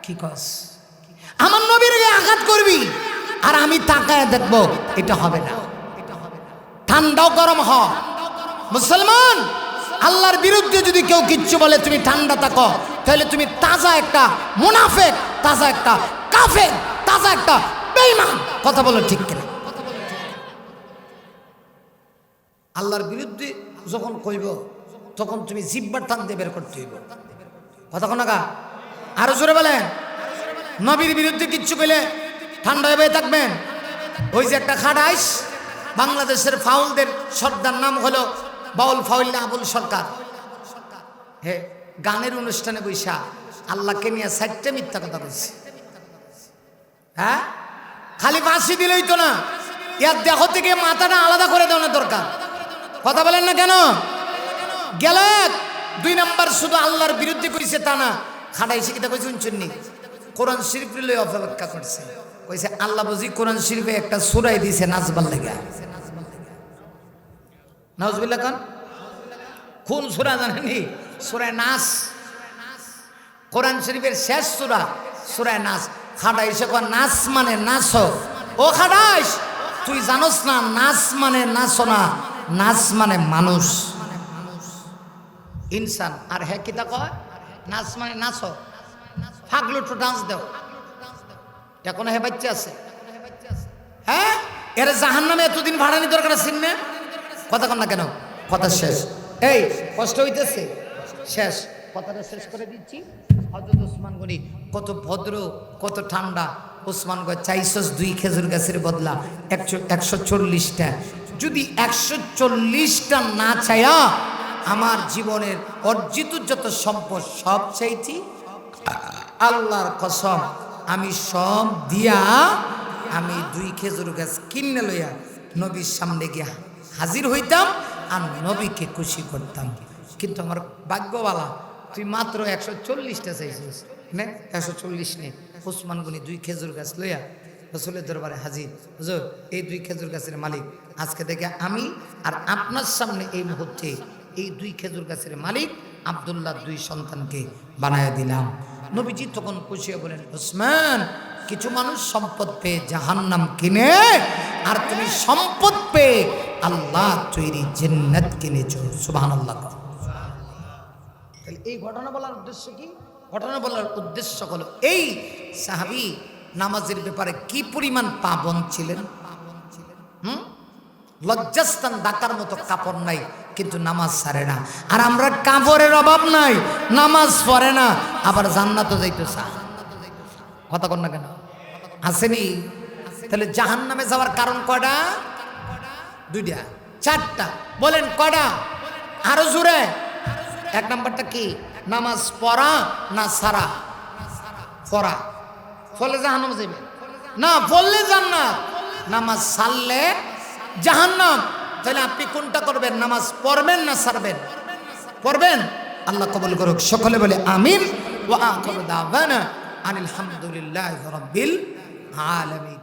কি কস, আমার নবীর গায়ে আঘাত করবি আর আমি তাকায় দেখবো, এটা হবে না। ঠান্ডাও গরম হ। মুসলমান, আল্লাহর বিরুদ্ধে যদি কেউ কিচ্ছু বলে তুমি ঠান্ডা থাকো, তাহলে তুমি তাজা একটা মুনাফিক, তাজা একটা কাফের, তাজা একটা বেঈমান। কথা বলো ঠিক কিনা? আল্লাহর বিরুদ্ধে যখন কইব তখন তুমি জিহ্বার টান দিয়ে বের করতে হইব। কথা কোন না? আরো জোরে বলেন। নবীর বিরুদ্ধে কিচ্ছু কইলে ঠান্ডা হয়ে থাকবেন। ওই যে একটা খাটাইশ, বাংলাদেশের ফাউলদের সর্দার নাম হলো বাউল ফাউল্লা আবুল সরকার। হে গানের অনুষ্ঠানে বৈশা আল্লাহকে নিয়ে 4টা মিথ্যা কথা বলছে। হ্যাঁ খালি ফাঁসি দিলেই তো না, ইয়ার দেহ থেকে মাথাটা আলাদা করে দেওয়ার দরকার। কথা বলেন না কেন? গেল 2 নাম্বার শুধু আল্লাহর বিরুদ্ধে কইছে তা না, খাটাইছে কিতা কইছে শুনছেননি? কোরআন শরীফ লই অপেক্ষা করছে। কইছে আল্লাহ বুঝি কোরআন শরীফে একটা সূরাই দিয়েছে নাচবার লাগা। নাউজুবিল্লাহ খান। কোন সূরা জানেননি? সূরা নাস। কোরআন শরীফের শেষ সূরা সূরা নাস। খাটাইছে কয় নাস মানে নাচো। ও খাটাইস, তুই জানোস না নাচ মানে নাচো না, নাচ মানে মানুষ, ইনসান। আর হ্যাঁ কিতা কয়? নাচ মানে নাচো, ফাগলো তো ডান্স দাও। এখন হে বাচ্চা আছে, হ্যাঁ এর জাহান্নামে এতদিন ভাড়া নি দরকার আছে না? কথা কন না কেন? কথা শেষ। এই কষ্ট হইতেছে, শেষ কথাটা শেষ করে দিচ্ছি। হযরত উসমান গনি কত ভদ্র, কত ঠান্ডা, ওসমান কয় চাইছস 2 খেজুর গাছের বদলা 140টা, যদি 140টা না চায়া আমার জীবনের অর্জিত যত সম্পদ সব চাইছি, আল্লাহর কসম আমি সব দিয়া আমি 2 খেজুর গাছ কিনে লইয়া নবীর সামনে গিয়া হাজির হইতাম আর নবীকে খুশি করতাম। কিন্তু আমার ভাগ্যবালা, তুই মাত্র 140টা চাইছিস, নে 140 নে। ওসমান গনি 2 খেজুর গাছ লইয়া রাসূলের দরবারে হাজির। হুজুর, এই 2 খেজুর গাছের মালিক আজকে থেকে আমি, আর আপনার সামনে এই মুহূর্তে এই 2 খেজুর গাছের মালিক আব্দুল্লাহ 2 সন্তানকে বানায় দিলাম। নবীজি তখন খুশি হয়ে বলেন, ওসমান, কিছু মানুষ সম্পদ পেয়ে জাহান্নাম কিনে, আর তুমি সম্পদ পেয়ে আল্লাহ তৈরি জান্নাত কিনেছো। সুবহানাল্লাহ। তাহলে এই ঘটনা বলার উদ্দেশ্য কি? ঘটনা বলার উদ্দেশ্য হলো এই সাহাবী নামাজের ব্যাপারে কি পরিমাণ পাবন ছিলেন। লজ্জাস্থান ডাকার মতো কাপড় নাই, কিন্তু নামাজ ছাড়ে না। আর আমরা কাপড়ের অভাব নাই, নামাজ পড়ে না, আবার জান্নাতও যাইতে চায়। কথা কন না কেন? আসেনি? তাহলে জাহান্নামে যাওয়ার কারণ কয়টা? 2টা, 4টা, বলেন কয়টা? আরো জোরে। 1 নাম্বারটা কি? নামাজ পড়া না সারা? পড়া। ফলে জাহান্নামে যাবে না, বললে জান্নাত। নামাজ ছাড়লে জাহান্নাম। তাহলে আপনি কোনটা করবেন? নামাজ পড়বেন না ছাড়বেন? পড়বেন। আল্লাহ কবুল করুক। সকলে বলে আমিন। ওয়া আখিরু দাওয়ানা আনিল হামদুলিল্লাহি রাব্বিল আলামিন।